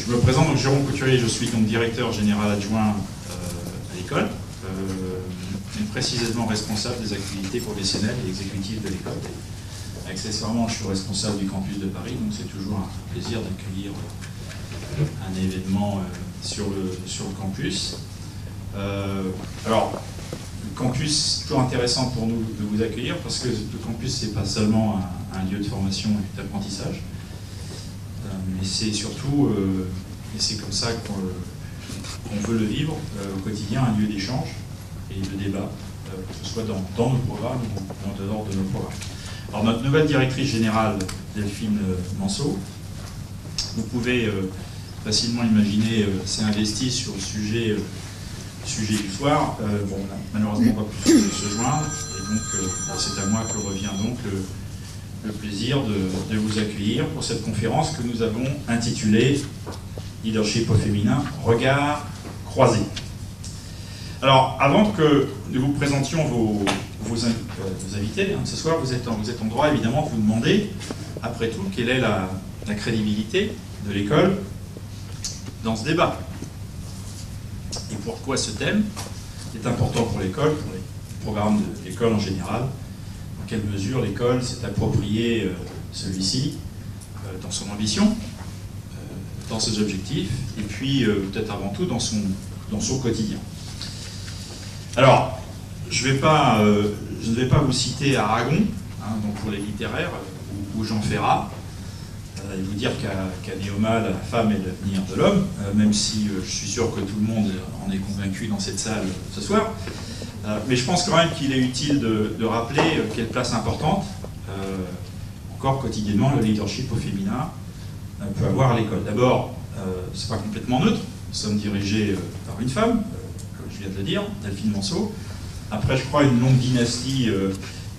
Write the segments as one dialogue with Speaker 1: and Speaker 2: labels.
Speaker 1: Je me présente, donc Jérôme Couturier, je suis donc directeur général adjoint à l'école, mais précisément responsable des activités professionnelles et exécutives de l'école. Accessoirement, je suis responsable du campus de Paris, donc c'est toujours un plaisir d'accueillir un événement sur le campus. Alors, le campus, c'est toujours intéressant pour nous de vous accueillir parce que le campus, c'est pas seulement un lieu de formation et d'apprentissage, mais c'est surtout, et c'est comme ça qu'on veut le vivre au quotidien, un lieu d'échange et de débat, que ce soit dans nos programmes ou en dehors de nos programmes. Alors notre nouvelle directrice générale, Delphine Manceau, vous pouvez facilement imaginer, s'est investie sur le sujet du soir. Bon, on n'a malheureusement pas pu se joindre, et donc c'est à moi que revient donc le plaisir de vous accueillir pour cette conférence que nous avons intitulée « Leadership au féminin, regard croisé ». Alors, avant que nous vous présentions vos invités, ce soir, vous êtes en droit évidemment de vous demander, après tout, quelle est la crédibilité de l'école dans ce débat. Et pourquoi ce thème est important pour l'école, pour les programmes de l'école en général, dans quelle mesure l'école s'est appropriée celui-ci dans son ambition, dans ses objectifs, et puis peut-être avant tout dans son quotidien. Alors, je ne vais pas vous citer Aragon, donc pour les littéraires, ou Jean Ferrat, et vous dire qu'à Neoma, la femme est l'avenir de l'homme, même si je suis sûr que tout le monde en est convaincu dans cette salle ce soir. Mais je pense quand même qu'il est utile de rappeler quelle place importante, encore quotidiennement, le leadership au féminin peut avoir à l'école. D'abord, ce n'est pas complètement neutre, nous sommes dirigés par une femme, comme je viens de le dire, Delphine Manceau. Après, je crois, une longue dynastie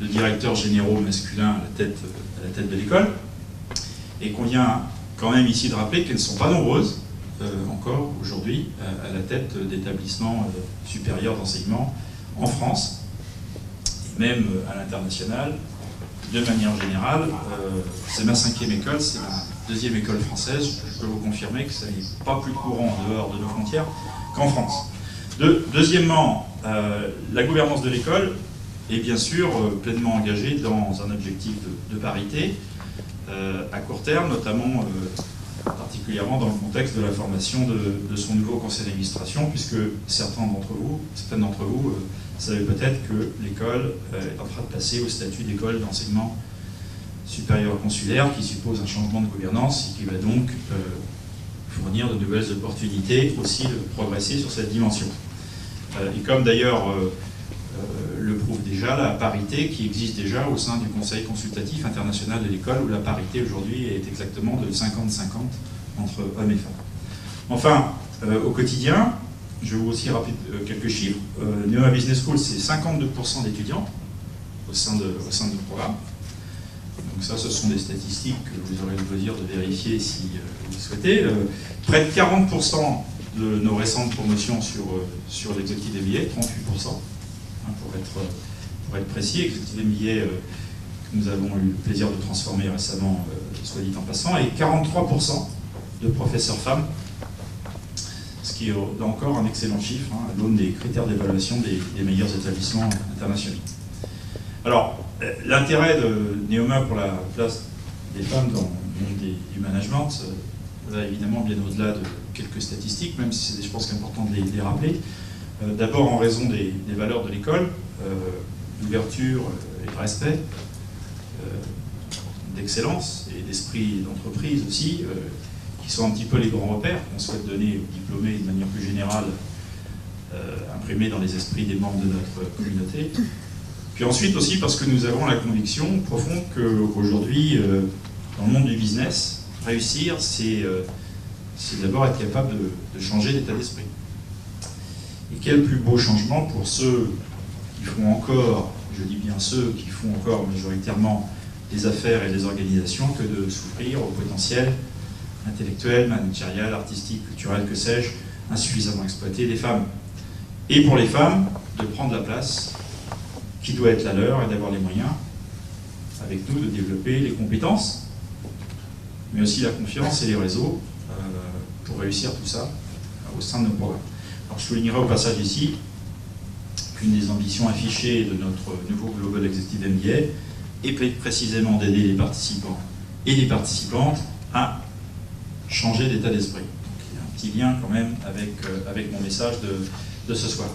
Speaker 1: de directeurs généraux masculins à la tête de l'école. Et qu'on vient quand même ici de rappeler qu'elles ne sont pas nombreuses, encore aujourd'hui, à la tête d'établissements supérieurs d'enseignement en France, et même à l'international. De manière générale, c'est ma 5e école, c'est ma 2e école française. Je peux vous confirmer que ça n'est pas plus courant en dehors de nos frontières qu'en France. Deuxièmement, la gouvernance de l'école est bien sûr pleinement engagée dans un objectif de parité, à court terme, notamment particulièrement dans le contexte de la formation de son nouveau conseil d'administration, puisque certaines d'entre vous savez peut-être que l'école est en train de passer au statut d'école d'enseignement supérieur consulaire, qui suppose un changement de gouvernance et qui va donc fournir de nouvelles opportunités aussi de progresser sur cette dimension. Et comme d'ailleurs le prouve déjà la parité qui existe déjà au sein du Conseil consultatif international de l'école, où la parité aujourd'hui est exactement de 50-50 entre hommes et femmes. Enfin, au quotidien, je vais vous aussi rappeler quelques chiffres. Neoma Business School, c'est 52% d'étudiants au sein de notre programme. Donc ça, ce sont des statistiques que vous aurez le plaisir de vérifier si vous le souhaitez. Près de 40% de nos récentes promotions sur l'executive MBA, 38%. Pour être précis, executive MBA que nous avons eu le plaisir de transformer récemment, soit dit en passant, et 43% de professeurs femmes, ce qui est encore un excellent chiffre, à l'aune des critères d'évaluation des meilleurs établissements internationaux. Alors, l'intérêt de Neoma pour la place des femmes dans le monde du management va évidemment bien au-delà de quelques statistiques, même si c'est, je pense, important de les rappeler. D'abord en raison des valeurs de l'école, d'ouverture et de respect, d'excellence et d'esprit d'entreprise aussi, qui sont un petit peu les grands repères qu'on souhaite donner aux diplômés de manière plus générale, imprimés dans les esprits des membres de notre communauté. Puis ensuite aussi parce que nous avons la conviction profonde qu'aujourd'hui, dans le monde du business, réussir, c'est d'abord être capable de changer d'état d'esprit. Et quel plus beau changement pour ceux qui font encore, je dis bien ceux qui font encore majoritairement des affaires et des organisations, que de s'ouvrir au potentiel intellectuel, managérial, artistique, culturel, que sais-je, insuffisamment exploité des femmes. Et pour les femmes, de prendre la place qui doit être la leur et d'avoir les moyens, avec nous, de développer les compétences, mais aussi la confiance et les réseaux pour réussir tout ça au sein de nos programmes. Alors, je soulignerai au passage ici qu'une des ambitions affichées de notre nouveau Global Executive MBA est précisément d'aider les participants et les participantes à changer d'état d'esprit. Donc il y a un petit lien quand même avec mon message de ce soir.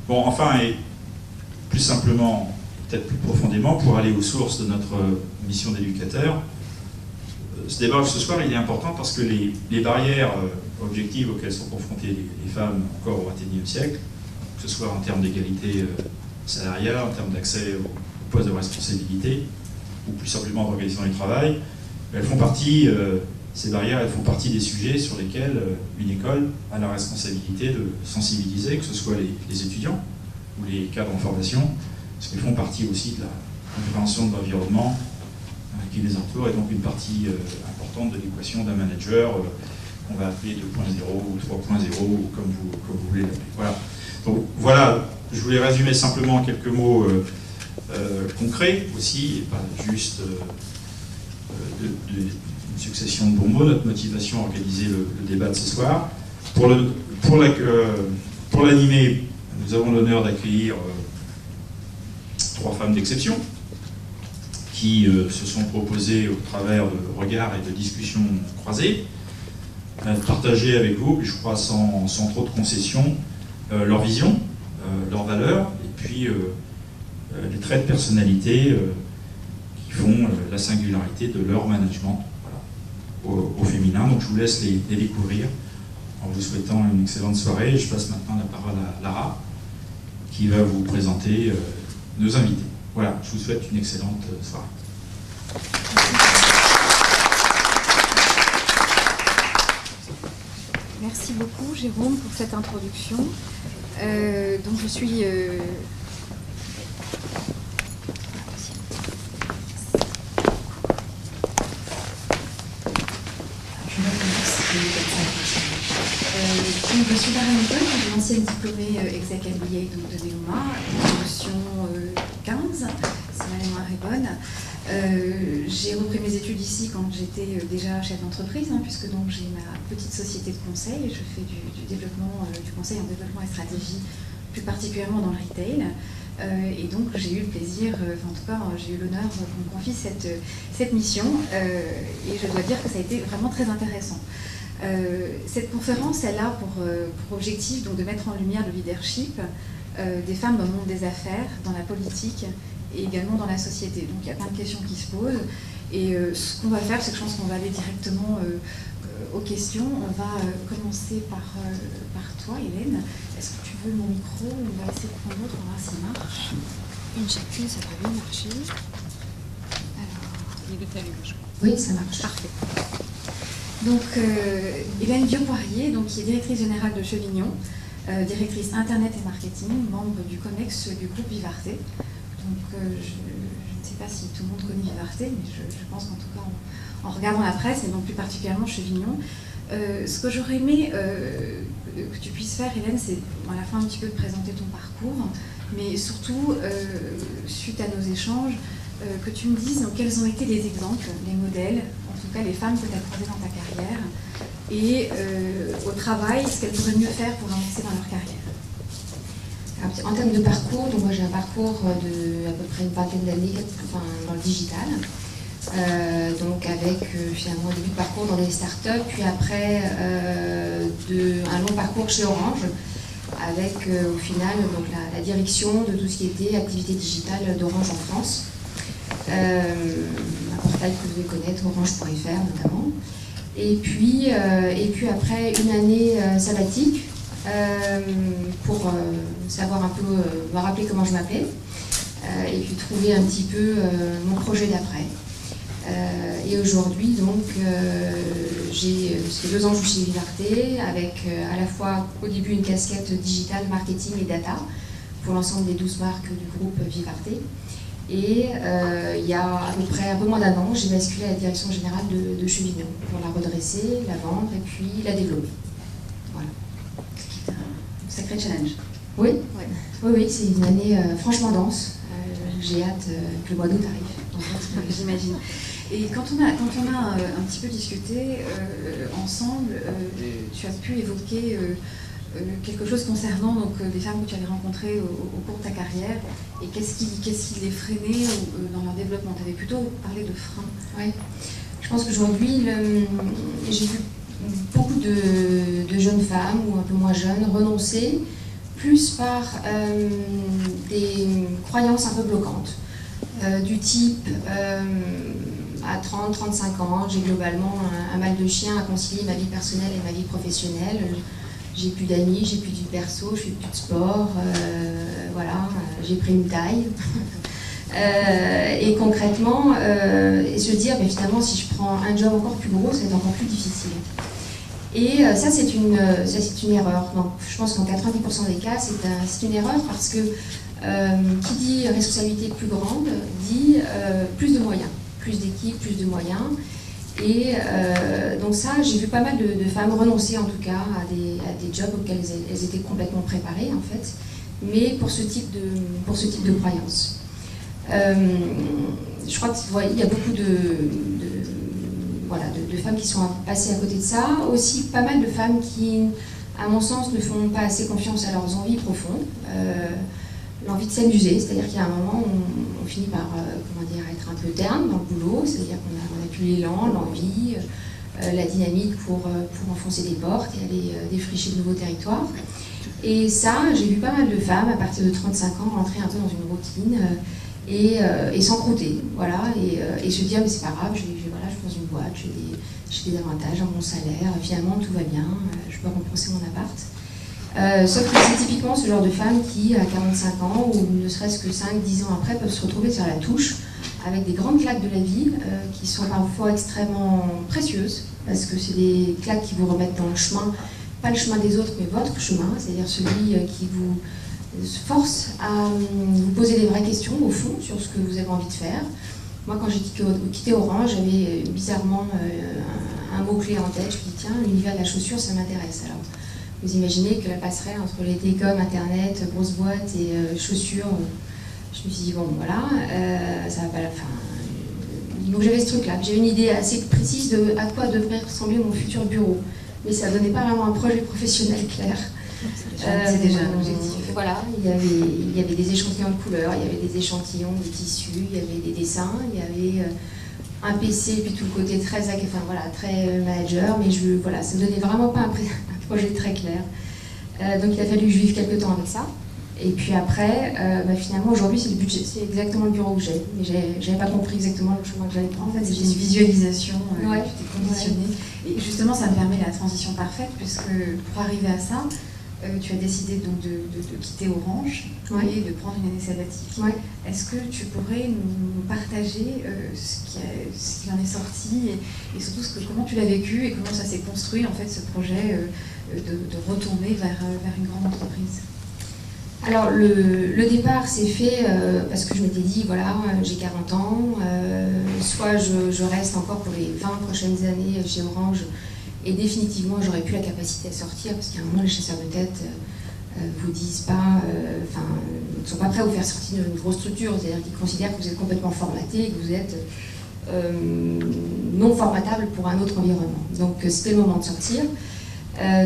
Speaker 1: Bon, enfin, et plus simplement, peut-être plus profondément, pour aller aux sources de notre mission d'éducateur, ce débat ce soir, il est important parce que les barrières objectives auxquelles sont confrontées les femmes encore au XXIe siècle, que ce soit en termes d'égalité salariale, en termes d'accès aux postes de responsabilité, ou plus simplement d'organisation du travail, elles font partie, ces barrières, elles font partie des sujets sur lesquels une école a la responsabilité de sensibiliser, que ce soit les étudiants ou les cadres en formation, parce qu'ils font partie aussi de la compréhension de l'environnement qui les entoure, et donc une partie importante de l'équation d'un manager qu'on va appeler 2.0 ou 3.0, ou comme vous voulez l'appeler. Voilà. Donc voilà, je voulais résumer simplement en quelques mots concrets aussi, et pas juste une succession de bons mots, notre motivation à organiser le débat de ce soir. Pour l'animer, nous avons l'honneur d'accueillir 3 femmes d'exception qui se sont proposées au travers de regards et de discussions croisées, partager avec vous, puis je crois sans trop de concessions, leur vision, leurs valeurs, et puis les traits de personnalité qui font la singularité de leur management, voilà, au féminin. Donc je vous laisse les découvrir en vous souhaitant une excellente soirée. Je passe maintenant la parole à Lara, qui va vous présenter nos invités. Voilà, je vous souhaite une excellente soirée.
Speaker 2: Merci beaucoup Jérôme pour cette introduction. Donc je suis... Donc, je suis Darren Nicole, je suis ancienne diplômée exec MBA de Neoma, promotion 15, si ma mémoire est bonne. J'ai repris mes études ici quand j'étais déjà chef d'entreprise, puisque donc j'ai ma petite société de conseil, je fais du développement, du conseil en développement et stratégie, plus particulièrement dans le retail. Et donc j'ai eu le plaisir, en tout cas j'ai eu l'honneur qu'on me confie cette mission, et je dois dire que ça a été vraiment très intéressant. Cette conférence, elle a pour objectif donc, de mettre en lumière le leadership des femmes dans le monde des affaires, dans la politique et également dans la société. Donc il y a plein de questions qui se posent, et ce qu'on va faire, c'est que je pense qu'on va aller directement aux questions. On va commencer par toi, Hélène. Est-ce que tu veux mon micro? On va essayer de prendre l'autre, on va voir s'il marche.
Speaker 3: Une chacune, ça va bien marcher.
Speaker 2: Alors,
Speaker 3: il est à je crois.
Speaker 2: Oui, ça marche.
Speaker 3: Parfait.
Speaker 2: Donc, Hélène Vieux-Poirier, qui est directrice générale de Chevignon, directrice Internet et Marketing, membre du COMEX du groupe Vivarté. Donc, je ne sais pas si tout le monde connaît Vivarté, mais je pense qu'en tout cas, en regardant la presse, et donc plus particulièrement Chevignon, ce que j'aurais aimé que tu puisses faire, Hélène, c'est à la fin un petit peu de présenter ton parcours, mais surtout, suite à nos échanges, que tu me dises quels ont été les exemples, les modèles, en tout cas les femmes que tu as croisées dans ta carrière, et au travail, ce qu'elles pourraient mieux faire pour avancer dans leur carrière.
Speaker 4: Alors, en termes de parcours, donc moi j'ai un parcours de à peu près une vingtaine d'années dans le digital, donc avec finalement un début de parcours dans des startups, puis après un long parcours chez Orange, avec au final donc, la direction de tout ce qui était activité digitale d'Orange en France. Un portail que vous devez connaître, orange.fr notamment. Et puis après une année sabbatique pour savoir un peu, me rappeler comment je m'appelais, et puis trouver un petit peu mon projet d'après. Et aujourd'hui, donc, ça fait 2 ans que je suis chez Vivarté, avec à la fois au début une casquette digital, marketing et data pour l'ensemble des 12 marques du groupe Vivarté. Et il y a à peu près un peu moins d'1 an, j'ai basculé à la direction générale de Chevignon pour la redresser, la vendre et puis la développer. Voilà.
Speaker 2: C'est un sacré challenge.
Speaker 4: Oui,
Speaker 2: Ouais.
Speaker 4: oui, c'est une année franchement dense. J'ai hâte que le mois d'août arrive.
Speaker 2: J'imagine. Et quand on a un petit peu discuté ensemble, tu as pu évoquer quelque chose concernant donc, des femmes que tu avais rencontrées au cours de ta carrière, et qu'est-ce qui les freinait dans leur développement. Tu avais plutôt parlé de freins.
Speaker 4: Oui. Je pense qu'aujourd'hui, j'ai vu beaucoup de jeunes femmes, ou un peu moins jeunes, renoncer, plus par des croyances un peu bloquantes, du type à 30, 35 ans, j'ai globalement un mal de chien à concilier ma vie personnelle et ma vie professionnelle. J'ai plus d'amis, j'ai plus de vie perso, je fais plus de sport, voilà, j'ai pris une taille. Et concrètement, et se dire, ben, finalement, si je prends un job encore plus gros, ça va être encore plus difficile. Et ça, c'est une erreur. Donc, je pense qu'en 90% des cas, c'est une erreur parce que qui dit responsabilité plus grande dit plus de moyens, plus d'équipes, plus de moyens. Et donc ça, j'ai vu pas mal de femmes renoncer en tout cas à des jobs auxquels elles étaient complètement préparées en fait, mais pour ce type de croyances. Je crois qu'il y a beaucoup de femmes qui sont passées à côté de ça. Aussi pas mal de femmes qui, à mon sens, ne font pas assez confiance à leurs envies profondes. L'envie de s'amuser, c'est-à-dire qu'il y a un moment où on finit par être un peu terne dans le boulot, c'est-à-dire qu'on n'a plus l'élan, l'envie, la dynamique pour enfoncer des portes et aller défricher de nouveaux territoires. Et ça, j'ai vu pas mal de femmes à partir de 35 ans rentrer un peu dans une routine et s'encrouter, voilà, et se dire mais c'est pas grave, je suis dans une boîte, j'ai des avantages, un bon salaire, finalement tout va bien, je peux compenser mon appart. Sauf que c'est typiquement ce genre de femmes qui, à 45 ans, ou ne serait-ce que 5-10 ans après, peuvent se retrouver sur la touche avec des grandes claques de la vie qui sont parfois extrêmement précieuses, parce que c'est des claques qui vous remettent dans le chemin, pas le chemin des autres, mais votre chemin, c'est-à-dire celui qui vous force à vous poser des vraies questions, au fond, sur ce que vous avez envie de faire. Moi, quand j'ai quitté Orange, j'avais bizarrement un mot-clé en tête. Je me dis, tiens, l'univers de la chaussure, ça m'intéresse. Alors, vous imaginez que la passerelle entre les télécoms, Internet, grosses boîtes et chaussures, je me suis dit, bon, voilà, ça va pas la fin. Donc j'avais ce truc-là. J'avais une idée assez précise de à quoi devrait ressembler mon futur bureau. Mais ça ne donnait pas vraiment un projet professionnel clair.
Speaker 2: C'est déjà un objectif.
Speaker 4: Voilà, il y avait des échantillons de couleurs, il y avait des échantillons de tissus, il y avait des dessins, il y avait un PC, puis tout le côté très manager, mais ça ne donnait vraiment pas un projet très clair. Donc il a fallu que je vive quelques temps avec ça. Et puis après, finalement, aujourd'hui, c'est exactement le bureau que j'ai. Mais j'avais pas compris exactement le chemin que j'allais prendre.
Speaker 2: En fait, c'est une visualisation, tu t'es conditionnée. Ouais. Et justement, ça me permet la transition parfaite, puisque pour arriver à ça, tu as décidé donc de quitter Orange et de prendre une année sabbatique. Ouais. Est-ce que tu pourrais nous partager ce qui en est sorti et surtout comment tu l'as vécu et comment ça s'est construit, en fait, ce projet de retourner vers une grande entreprise?
Speaker 4: Alors, le départ s'est fait parce que je m'étais dit, voilà, j'ai 40 ans, soit je reste encore pour les 20 prochaines années chez Orange, et définitivement, j'aurais plus la capacité à sortir, parce qu'à un moment, les chasseurs de tête vous disent pas, ne sont pas prêts à vous faire sortir d'une grosse structure, c'est-à-dire qu'ils considèrent que vous êtes complètement formaté et que vous êtes non formatable pour un autre environnement. Donc, c'était le moment de sortir.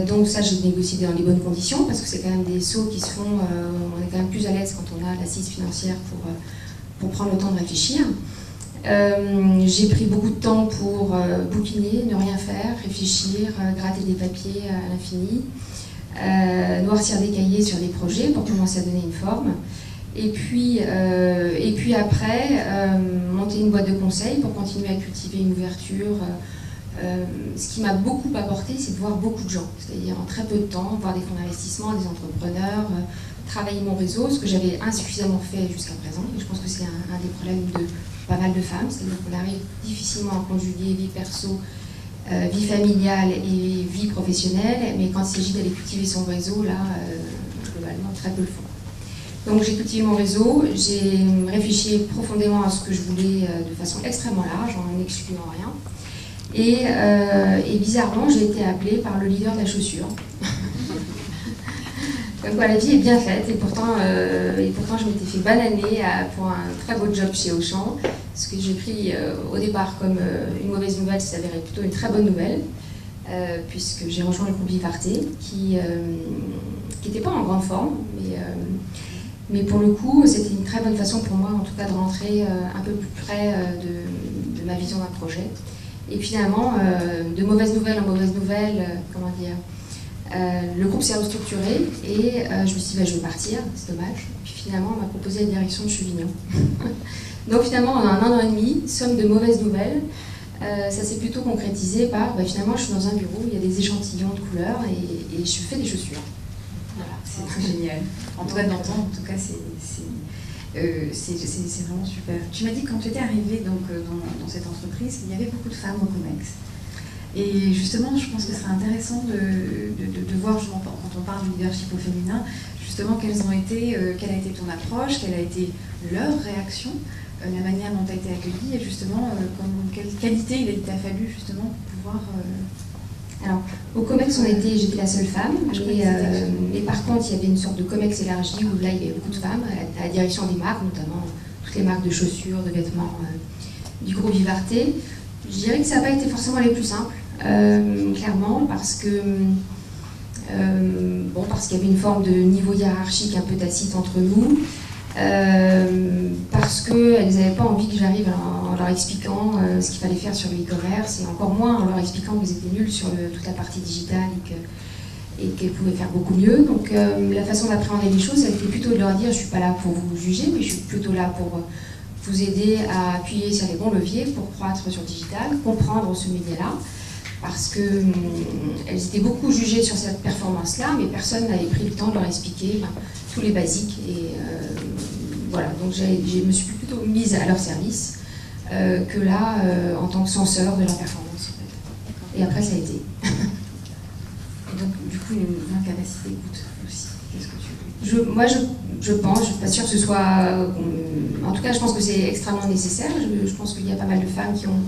Speaker 4: Donc ça, j'ai négocié dans les bonnes conditions, parce que c'est quand même des sauts qui se font, on est quand même plus à l'aise quand on a l'assise financière pour prendre le temps de réfléchir. J'ai pris beaucoup de temps pour bouquiner, ne rien faire, réfléchir, gratter des papiers à l'infini, noircir des cahiers sur des projets pour commencer à donner une forme. Et puis après, monter une boîte de conseil pour continuer à cultiver une ouverture. Ce qui m'a beaucoup apporté, c'est de voir beaucoup de gens, c'est-à-dire en très peu de temps, voir des fonds d'investissement, des entrepreneurs, travailler mon réseau, ce que j'avais insuffisamment fait jusqu'à présent. Et je pense que c'est un des problèmes de pas mal de femmes, c'est-à-dire qu'on arrive difficilement à conjuguer vie perso, vie familiale et vie professionnelle, mais quand il s'agit d'aller cultiver son réseau, là, globalement, très peu le font. Donc j'ai cultivé mon réseau, j'ai réfléchi profondément à ce que je voulais de façon extrêmement large, en n'excluant rien. Et bizarrement, j'ai été appelée par le leader de la chaussure. Comme quoi la vie est bien faite, et pourtant je m'étais fait bananer pour un très beau job chez Auchan. Ce que j'ai pris au départ comme une mauvaise nouvelle s'est avéré plutôt une très bonne nouvelle, puisque j'ai rejoint le groupe Vivarté, qui n'était pas en grande forme, mais pour le coup, c'était une très bonne façon pour moi, en tout cas, de rentrer un peu plus près de ma vision d'un projet. Et finalement, de mauvaise nouvelle en mauvaise nouvelle, le groupe s'est restructuré et je me suis dit, je vais partir, c'est dommage. Puis finalement, on m'a proposé la direction de Chevignon. Donc finalement, en un an et demi, somme de mauvaises nouvelles, ça s'est plutôt concrétisé par, finalement, je suis dans un bureau, il y a des échantillons de couleurs et je fais des chaussures.
Speaker 2: Voilà, c'est très génial. En tout cas, d'entendre, en tout cas, c'est vraiment super. Tu m'as dit que quand tu étais arrivée donc, dans cette entreprise, qu'il y avait beaucoup de femmes au COMEX. Et justement, je pense que ce serait intéressant de voir, quand on parle du leadership au féminin, justement quelle a été ton approche, quelle a été leur réaction, la manière dont tu as été accueillie, et justement, quelle qualité il t'a fallu justement pour pouvoir...
Speaker 4: Alors, au COMEX, j'étais la seule femme, mais par contre, il y avait une sorte de COMEX élargi où là, il y avait beaucoup de femmes, à la direction des marques, notamment toutes les marques de chaussures, de vêtements du groupe Vivarté. Je dirais que ça n'a pas été forcément les plus simples, clairement, parce qu'il y avait une forme de niveau hiérarchique un peu tacite entre nous, parce qu'elles n'avaient pas envie que j'arrive en leur expliquant ce qu'il fallait faire sur le e-commerce, et encore moins en leur expliquant qu'ils étaient nuls sur toute la partie digitale et qu'elles pouvaient faire beaucoup mieux. Donc la façon d'appréhender les choses, ça a été plutôt de leur dire, je ne suis pas là pour vous juger, mais je suis plutôt là pour vous aider à appuyer sur les bons leviers pour croître sur le digital, comprendre ce média-là, parce qu'elles étaient beaucoup jugées sur cette performance-là, mais personne n'avait pris le temps de leur expliquer tous les basiques. Et voilà, donc je me suis plutôt mise à leur service que là, en tant que censeur de leur performance. En fait. Et après, ça a été.
Speaker 2: Et donc, du coup, une capacité d'écoute aussi. Qu'est-ce que tu veux?
Speaker 4: Moi, je pense, je ne suis pas sûre que ce soit... en tout cas, je pense que c'est extrêmement nécessaire. Je pense qu'il y a pas mal de femmes qui ont,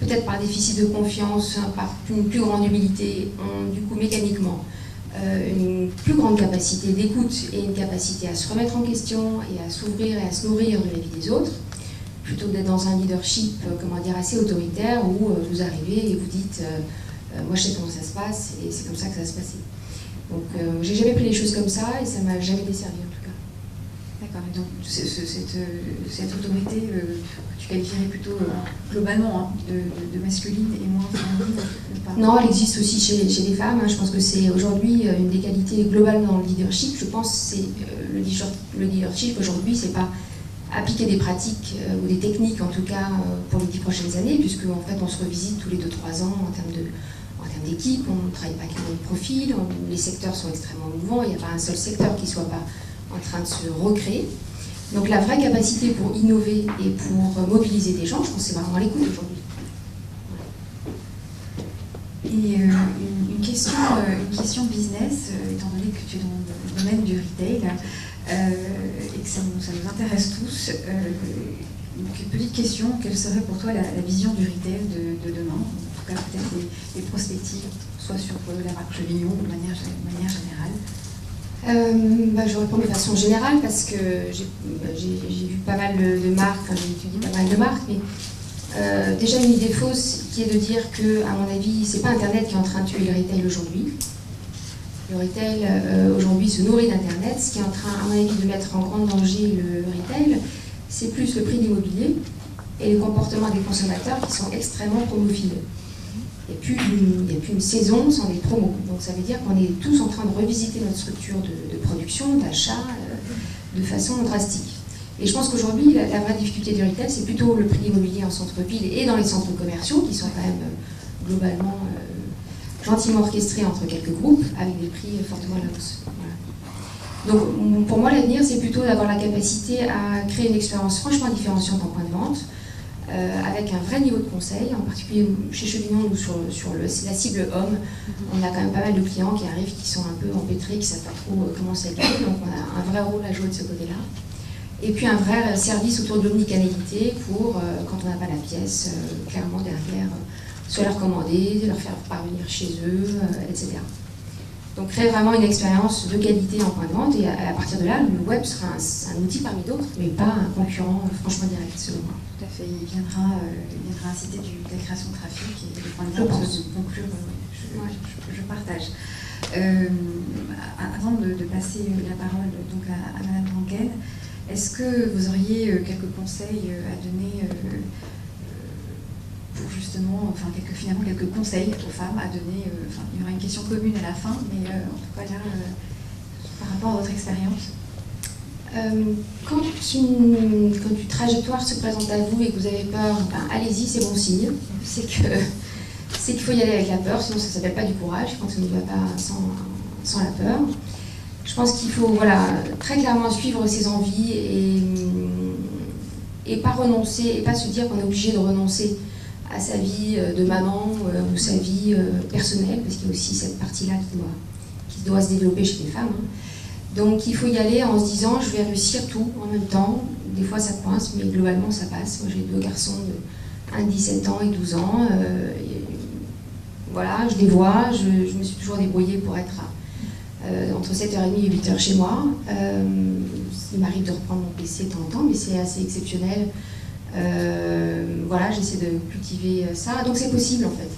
Speaker 4: peut-être par déficit de confiance, par une plus grande humilité, ont du coup mécaniquement une plus grande capacité d'écoute et une capacité à se remettre en question et à s'ouvrir et à se nourrir de la vie des autres, plutôt que d'être dans un leadership assez autoritaire où vous arrivez et vous dites moi je sais comment ça se passe et c'est comme ça que ça va se passer. Donc j'ai jamais pris les choses comme ça et ça m'a jamais desservi en tout cas.
Speaker 2: D'accord, et donc cette autorité tu qualifierais plutôt globalement de masculine et moins féminine?
Speaker 4: Non, elle existe aussi chez les femmes. Je pense que c'est aujourd'hui une des qualités globales dans le leadership. Je pense que c'est le leadership aujourd'hui, c'est pas appliquer des pratiques ou des techniques en tout cas pour les 10 prochaines années, puisque en fait on se revisite tous les 2-3 ans en termes d'équipe, on ne travaille pas avec le même profil, les secteurs sont extrêmement mouvants, il n'y a pas un seul secteur qui ne soit pas en train de se recréer. Donc la vraie capacité pour innover et pour mobiliser des gens, je pense que c'est vraiment l'écoute aujourd'hui.
Speaker 2: Et une question business, étant donné que tu es dans le domaine du retail et que ça nous intéresse tous, une petite question, quelle serait pour toi la vision du retail de demain? En tout cas peut-être les perspectives, soit sur la marque Chevignon ou de manière générale.
Speaker 4: Je réponds de façon générale parce que j'ai vu pas mal de marques, j'ai étudié pas mal de marques, mais déjà une idée fausse qui est de dire que, à mon avis, c'est pas Internet qui est en train de tuer le retail aujourd'hui. Le retail aujourd'hui se nourrit d'Internet. Ce qui est en train, à mon avis, de mettre en grand danger le retail, c'est plus le prix de l'immobilier et le comportement des consommateurs qui sont extrêmement promophileux. Il n'y a plus une saison sans des promos. Donc ça veut dire qu'on est tous en train de revisiter notre structure de production, d'achat, de façon drastique. Et je pense qu'aujourd'hui, la vraie difficulté du retail, c'est plutôt le prix immobilier en centre-ville et dans les centres commerciaux, qui sont quand même globalement gentiment orchestrés entre quelques groupes, avec des prix fortement à la hausse. Voilà. Donc pour moi, l'avenir, c'est plutôt d'avoir la capacité à créer une expérience franchement différenciante en point de vente, avec un vrai niveau de conseil, en particulier chez Chevignon, nous sur la cible homme, on a quand même pas mal de clients qui arrivent, qui sont un peu empêtrés, qui ne savent pas trop comment s'habiller, donc on a un vrai rôle à jouer de ce côté-là. Et puis un vrai service autour de l'omnicanalité pour, quand on n'a pas la pièce, clairement derrière, soit leur commander, leur faire parvenir chez eux, etc. Donc créer vraiment une expérience de qualité en point de vente, et à partir de là, le web sera un outil parmi d'autres, mais pas un concurrent franchement direct, selon moi.
Speaker 2: Tout à fait, il viendra inciter de la création de trafic et des points de vente de conclure, je partage. Avant de passer la parole donc à Madame Ranken, est-ce que vous auriez quelques conseils à donner pour justement, finalement quelques conseils aux femmes à donner, il y aura une question commune à la fin, mais en tout cas là, par rapport à votre expérience.
Speaker 4: Quand une trajectoire se présente à vous et que vous avez peur, allez-y, c'est bon signe. C'est qu'il faut y aller avec la peur, sinon ça ne s'appelle pas du courage. Je pense qu'on n'y va pas sans la peur. Je pense qu'il faut très clairement suivre ses envies et pas renoncer, et pas se dire qu'on est obligé de renoncer à sa vie de maman ou sa vie personnelle, parce qu'il y a aussi cette partie-là qui doit se développer chez les femmes. Donc il faut y aller en se disant je vais réussir tout en même temps. Des fois ça coince, mais globalement ça passe. Moi j'ai 2 garçons de 1 de 17 ans et 12 ans. Voilà, je les vois, je me suis toujours débrouillée pour être entre 7h30 et 8h chez moi. Il m'arrive de reprendre mon PC de temps en temps, mais c'est assez exceptionnel. Voilà, j'essaie de cultiver ça. Donc c'est possible en fait.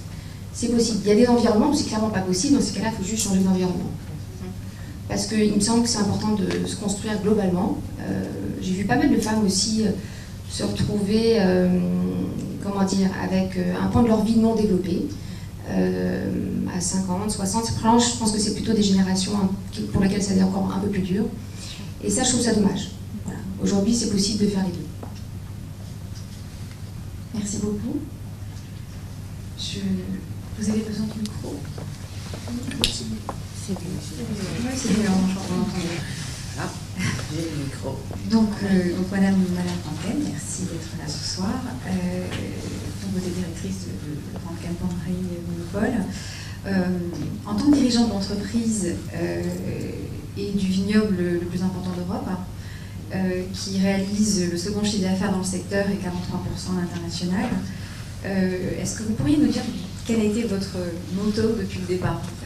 Speaker 4: C'est possible. Il y a des environnements où c'est clairement pas possible. Dans ces cas-là, il faut juste changer d'environnement. Parce qu'il me semble que c'est important de se construire globalement. J'ai vu pas mal de femmes aussi se retrouver, avec un pan de leur vie non développé, à 50, 60. Je pense que c'est plutôt des générations pour lesquelles ça devient encore un peu plus dur. Et ça, je trouve ça dommage. Voilà. Aujourd'hui, c'est possible de faire les deux.
Speaker 2: Merci beaucoup. Vous avez besoin du micro?
Speaker 3: C'est bien.
Speaker 2: Oui, c'est bien, on entend.
Speaker 5: Ah, j'ai le micro.
Speaker 2: Donc Madame Ranken, merci d'être là ce soir. Donc, vous êtes directrice de Ranken Penderie Monopole. En tant que dirigeante d'entreprise et du vignoble le plus important d'Europe, qui réalise le second chiffre d'affaires dans le secteur et 43% à l'international, est-ce que vous pourriez nous dire quel a été votre motto depuis le départ en fait?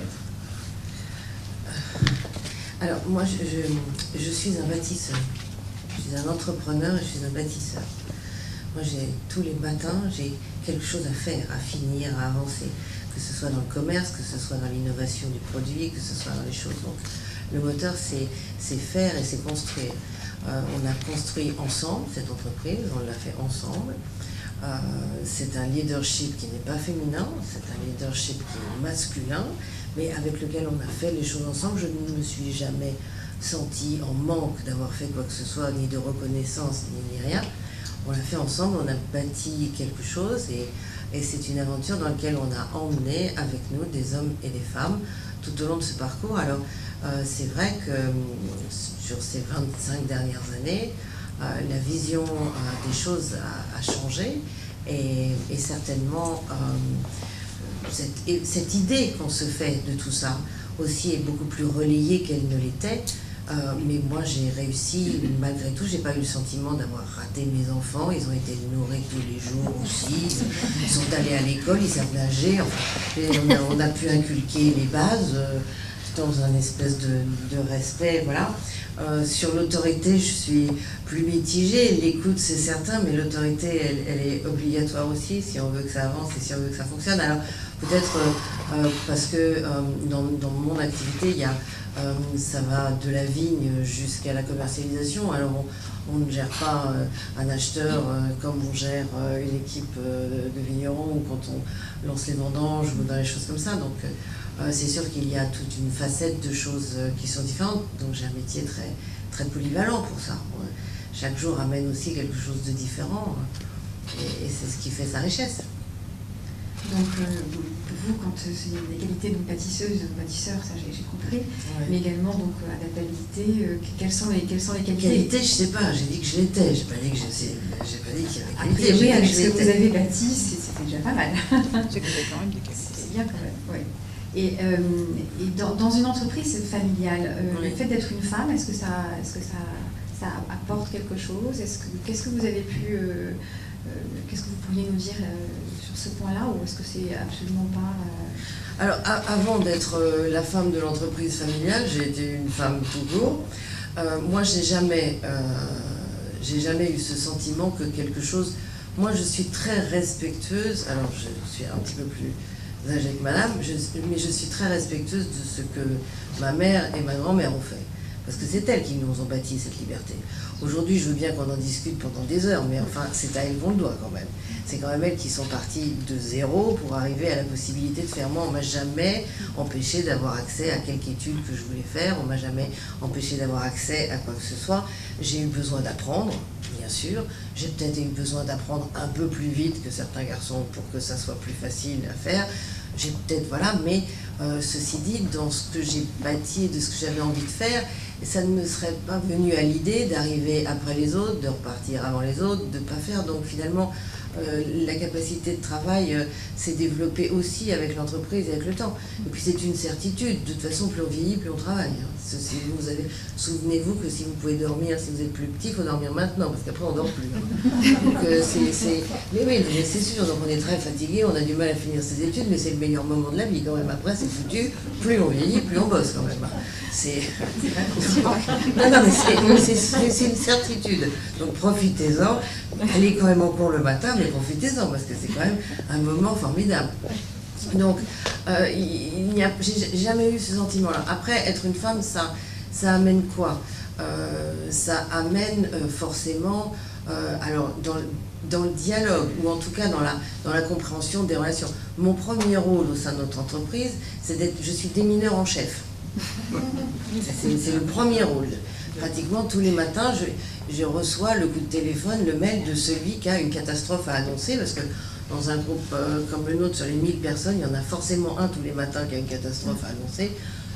Speaker 5: Alors, moi, je suis un bâtisseur. Je suis un entrepreneur et je suis un bâtisseur. Moi, tous les matins, j'ai quelque chose à faire, à finir, à avancer. Que ce soit dans le commerce, que ce soit dans l'innovation du produit, que ce soit dans les choses. Donc, le moteur, c'est faire et c'est construire. On a construit ensemble cette entreprise, on l'a fait ensemble. C'est un leadership qui n'est pas féminin, c'est un leadership qui est masculin, mais avec lequel on a fait les choses ensemble. Je ne me suis jamais sentie en manque d'avoir fait quoi que ce soit, ni de reconnaissance, ni rien. On l'a fait ensemble, on a bâti quelque chose et c'est une aventure dans laquelle on a emmené avec nous des hommes et des femmes tout au long de ce parcours. Alors, c'est vrai que sur ces 25 dernières années, la vision des choses a changé et certainement cette idée qu'on se fait de tout ça aussi est beaucoup plus relayée qu'elle ne l'était. Mais moi j'ai réussi, malgré tout, j'ai pas eu le sentiment d'avoir raté mes enfants. Ils ont été nourris tous les jours aussi, ils sont allés à l'école, ils savent nager, enfin, on a pu inculquer les bases dans un espèce de respect, voilà. Sur l'autorité, je suis plus mitigée. L'écoute, c'est certain, mais l'autorité, elle est obligatoire aussi si on veut que ça avance et si on veut que ça fonctionne. Alors, peut-être parce que dans mon activité, il y a, ça va de la vigne jusqu'à la commercialisation. Alors, on ne gère pas un acheteur comme on gère une équipe de vignerons ou quand on lance les vendanges ou dans les choses comme ça. Donc, c'est sûr qu'il y a toute une facette de choses qui sont différentes, donc j'ai un métier très, très polyvalent pour ça. Chaque jour amène aussi quelque chose de différent et c'est ce qui fait sa richesse.
Speaker 2: Donc, vous, quand c'est des qualités de bâtisseuse, de bâtisseur, ça j'ai compris, ouais. Mais également donc adaptabilité, quelles sont les qualités?
Speaker 5: Qualité, je sais pas, j'ai dit que je l'étais, j'ai pas dit que j'ai pas dit qu'il y avait qualité.
Speaker 2: Oui, avec ce que vous avez bâti, c'était déjà pas mal.
Speaker 3: C'est que vous avez quand même des qualités.
Speaker 2: C'est bien quand même, oui. Et dans une entreprise familiale, le fait d'être une femme, est-ce que ça apporte quelque chose? Qu'est-ce que vous avez pu, qu'est-ce que vous pourriez nous dire sur ce point-là, ou est-ce que c'est absolument pas
Speaker 5: Alors, avant d'être la femme de l'entreprise familiale, j'ai été une femme tout court. Moi, j'ai jamais eu ce sentiment que quelque chose... Moi, je suis très respectueuse, alors je suis un petit peu plus âgée que madame, mais je suis très respectueuse de ce que ma mère et ma grand-mère ont fait. Parce que c'est elles qui nous ont bâti cette liberté. Aujourd'hui, je veux bien qu'on en discute pendant des heures, mais enfin, c'est à elles qu'on le doit quand même. C'est quand même elles qui sont parties de zéro pour arriver à la possibilité de faire. Moi, on m'a jamais empêché d'avoir accès à quelque étude que je voulais faire, on m'a jamais empêché d'avoir accès à quoi que ce soit. J'ai eu besoin d'apprendre, bien sûr. J'ai peut-être eu besoin d'apprendre un peu plus vite que certains garçons pour que ça soit plus facile à faire. J'ai peut-être, voilà, mais ceci dit, dans ce que j'ai bâti et de ce que j'avais envie de faire, ça ne me serait pas venu à l'idée d'arriver après les autres, de repartir avant les autres, de ne pas faire. Donc finalement, la capacité de travail s'est développée aussi avec l'entreprise et avec le temps. Et puis c'est une certitude, de toute façon, plus on vieillit, plus on travaille. Souvenez-vous que si vous pouvez dormir, si vous êtes plus petit, il faut dormir maintenant, parce qu'après on ne dort plus. Donc, mais oui, c'est sûr, donc on est très fatigué, on a du mal à finir ses études, mais c'est le meilleur moment de la vie quand même. Après c'est foutu, plus on vieillit, plus on bosse quand même. C'est... Non, mais c'est une certitude. Donc profitez-en, allez quand même en cours le matin, mais profitez-en, parce que c'est quand même un moment formidable. Donc, j'ai jamais eu ce sentiment-là. Après, être une femme, ça amène quoi? Ça amène forcément, alors dans le dialogue, ou en tout cas dans la compréhension des relations. Mon premier rôle au sein de notre entreprise, je suis démineur en chef. C'est le premier rôle. Pratiquement tous les matins, je reçois le coup de téléphone, le mail de celui qui a une catastrophe à annoncer, parce que dans un groupe comme le nôtre, sur les 1000 personnes, il y en a forcément un tous les matins qui a une catastrophe à annoncer.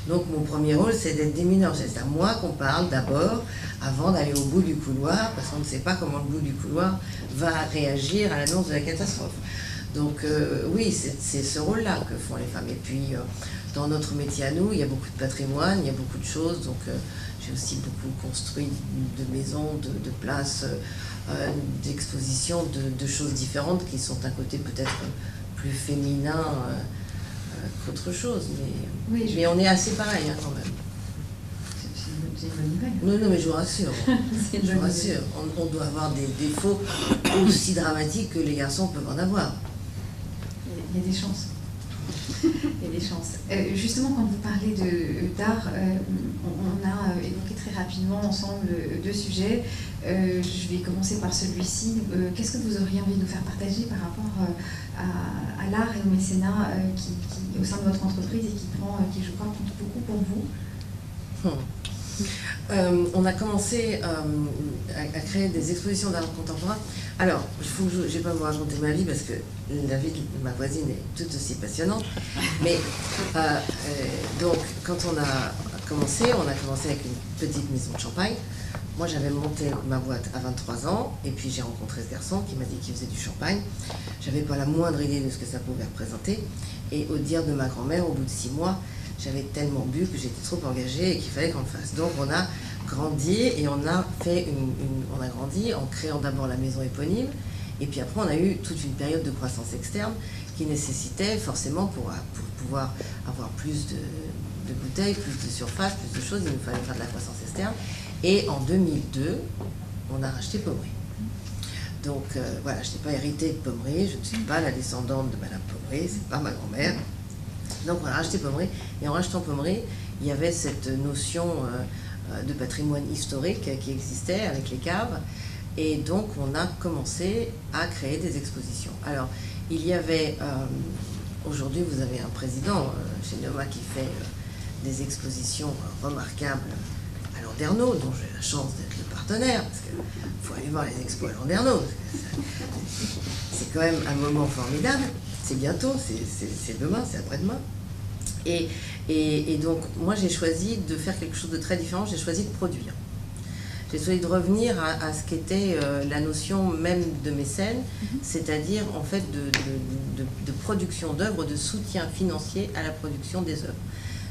Speaker 5: Donc mon premier rôle, c'est d'être démineur. C'est à moi qu'on parle d'abord, avant d'aller au bout du couloir, parce qu'on ne sait pas comment le bout du couloir va réagir à l'annonce de la catastrophe. Donc oui, c'est ce rôle-là que font les femmes. Et puis, dans notre métier à nous, il y a beaucoup de patrimoine, il y a beaucoup de choses. Donc j'ai aussi beaucoup construit de maisons, de places, d'expositions, de choses différentes qui sont un côté peut-être plus féminin qu'autre chose. Mais on est assez pareil quand même.
Speaker 2: C'est une bonne nouvelle.
Speaker 5: Non, mais je vous rassure. Je vous rassure. On doit avoir des défauts aussi dramatiques que les garçons peuvent en avoir.
Speaker 2: Il y a des chances. Il y a des chances. Justement, quand vous parlez d'art, on a évoqué très rapidement ensemble deux sujets. Je vais commencer par celui-ci. Qu'est-ce que vous auriez envie de nous faire partager par rapport à l'art et au mécénat qui, au sein de votre entreprise et qui, je crois, compte beaucoup pour vous?
Speaker 5: On a commencé à créer des expositions d'art contemporain. Alors, je ne vais pas vous raconter ma vie parce que la vie de ma voisine est tout aussi passionnante. Mais donc, quand on a commencé avec une petite maison de champagne. Moi, j'avais monté ma boîte à 23 ans, et puis j'ai rencontré ce garçon qui m'a dit qu'il faisait du champagne. J'avais pas la moindre idée de ce que ça pouvait représenter. Et au dire de ma grand-mère, au bout de 6 mois, j'avais tellement bu que j'étais trop engagée et qu'il fallait qu'on le fasse. Donc on a grandi et on a fait on a grandi en créant d'abord la maison éponyme, et puis après on a eu toute une période de croissance externe qui nécessitait forcément pour pouvoir avoir plus de bouteilles, plus de surface, plus de choses, il nous fallait faire de la croissance externe. Et en 2002, on a racheté Pommery. Donc voilà, je n'ai pas hérité de Pommery, je ne suis pas la descendante de Madame Pommery, c'est pas ma grand-mère. Donc on a racheté Pommery, et en rachetant Pommery, il y avait cette notion de patrimoine historique qui existait avec les caves, et donc on a commencé à créer des expositions. Alors il y avait, aujourd'hui vous avez un président chez Noma qui fait des expositions remarquables à Landerneau, dont j'ai la chance d'être le partenaire, parce qu'il faut aller voir les expos à Landerneau. C'est quand même un moment formidable. C'est bientôt, c'est demain, c'est après-demain. Et donc, moi, j'ai choisi de faire quelque chose de très différent. J'ai choisi de produire. J'ai choisi de revenir à ce qu'était la notion même de mécène, c'est-à-dire, en fait, de production d'œuvres, de soutien financier à la production des œuvres.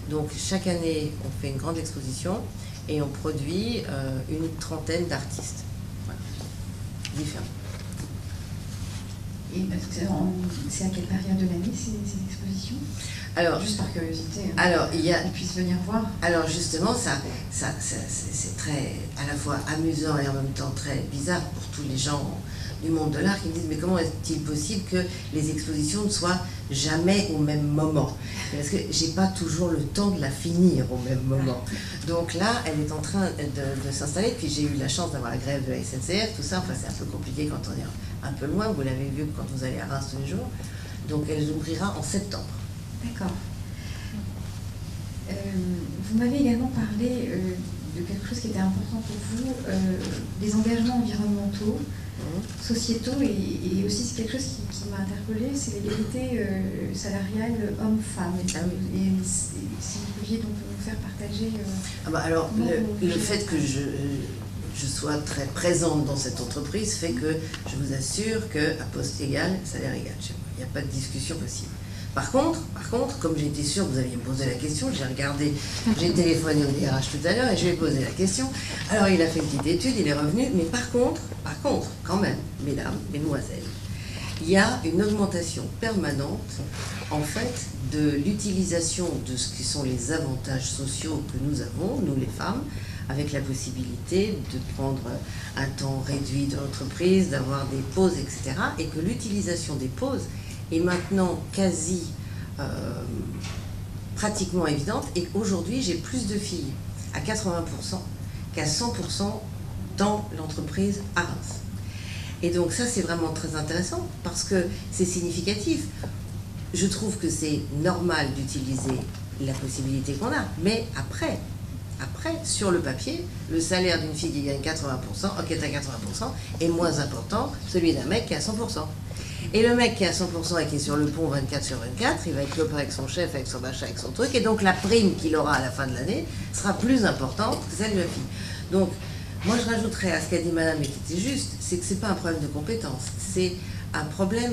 Speaker 5: Donc, chaque année, on fait une grande exposition et on produit une trentaine d'artistes. Voilà. Différents.
Speaker 2: Et c'est à quelle période de l'année ces expositions?
Speaker 5: Alors,
Speaker 2: juste par curiosité,
Speaker 5: alors il y a,
Speaker 2: qu'ils puissent venir voir.
Speaker 5: Alors justement, c'est très à la fois amusant et en même temps très bizarre pour tous les gens du monde de l'art qui me disent mais comment est-il possible que les expositions ne soient jamais au même moment? Parce que j'ai pas toujours le temps de la finir au même moment. Donc là, elle est en train de s'installer. Puis j'ai eu la chance d'avoir la grève de la SNCF, tout ça. Enfin, c'est un peu compliqué quand on est un peu loin. Vous l'avez vu quand vous allez à Reims tous les jours. Donc elle ouvrira en septembre.
Speaker 2: D'accord. Vous m'avez également parlé de quelque chose qui était important pour vous, des engagements environnementaux, sociétaux, et aussi c'est quelque chose qui m'a interpellée, c'est l'égalité salariale homme-femme.
Speaker 5: Ah oui.
Speaker 2: Et si vous pouviez donc nous faire partager...
Speaker 5: alors, le fait que je sois très présente dans cette entreprise fait que je vous assure qu'à poste égal, salaire égal chez moi. Il n'y a pas de discussion possible. Par contre, comme j'étais sûre que vous alliez me poser la question, j'ai téléphoné au DRH tout à l'heure et je lui ai posé la question. Alors il a fait une petite étude, il est revenu, mais par contre, quand même, mesdames, mesdemoiselles, il y a une augmentation permanente, en fait, de l'utilisation de ce qui sont les avantages sociaux que nous avons, nous les femmes, avec la possibilité de prendre un temps réduit de l'entreprise, d'avoir des pauses, etc. Et que l'utilisation des pauses est maintenant quasi pratiquement évidente. Et aujourd'hui, j'ai plus de filles à 80% qu'à 100% dans l'entreprise à Reims. Et donc ça, c'est vraiment très intéressant parce que c'est significatif. Je trouve que c'est normal d'utiliser la possibilité qu'on a, mais après, sur le papier, le salaire d'une fille qui gagne 80%, qui est à 80%, est moins important que celui d'un mec qui est à 100%. Et le mec qui est à 100% et qui est sur le pont 24/24, il va être copain avec son chef, avec son machin, avec son truc, et donc la prime qu'il aura à la fin de l'année sera plus importante que celle de la fille. Donc, moi je rajouterais à ce qu'a dit madame, et qui était juste, c'est que c'est pas un problème de compétence, c'est un problème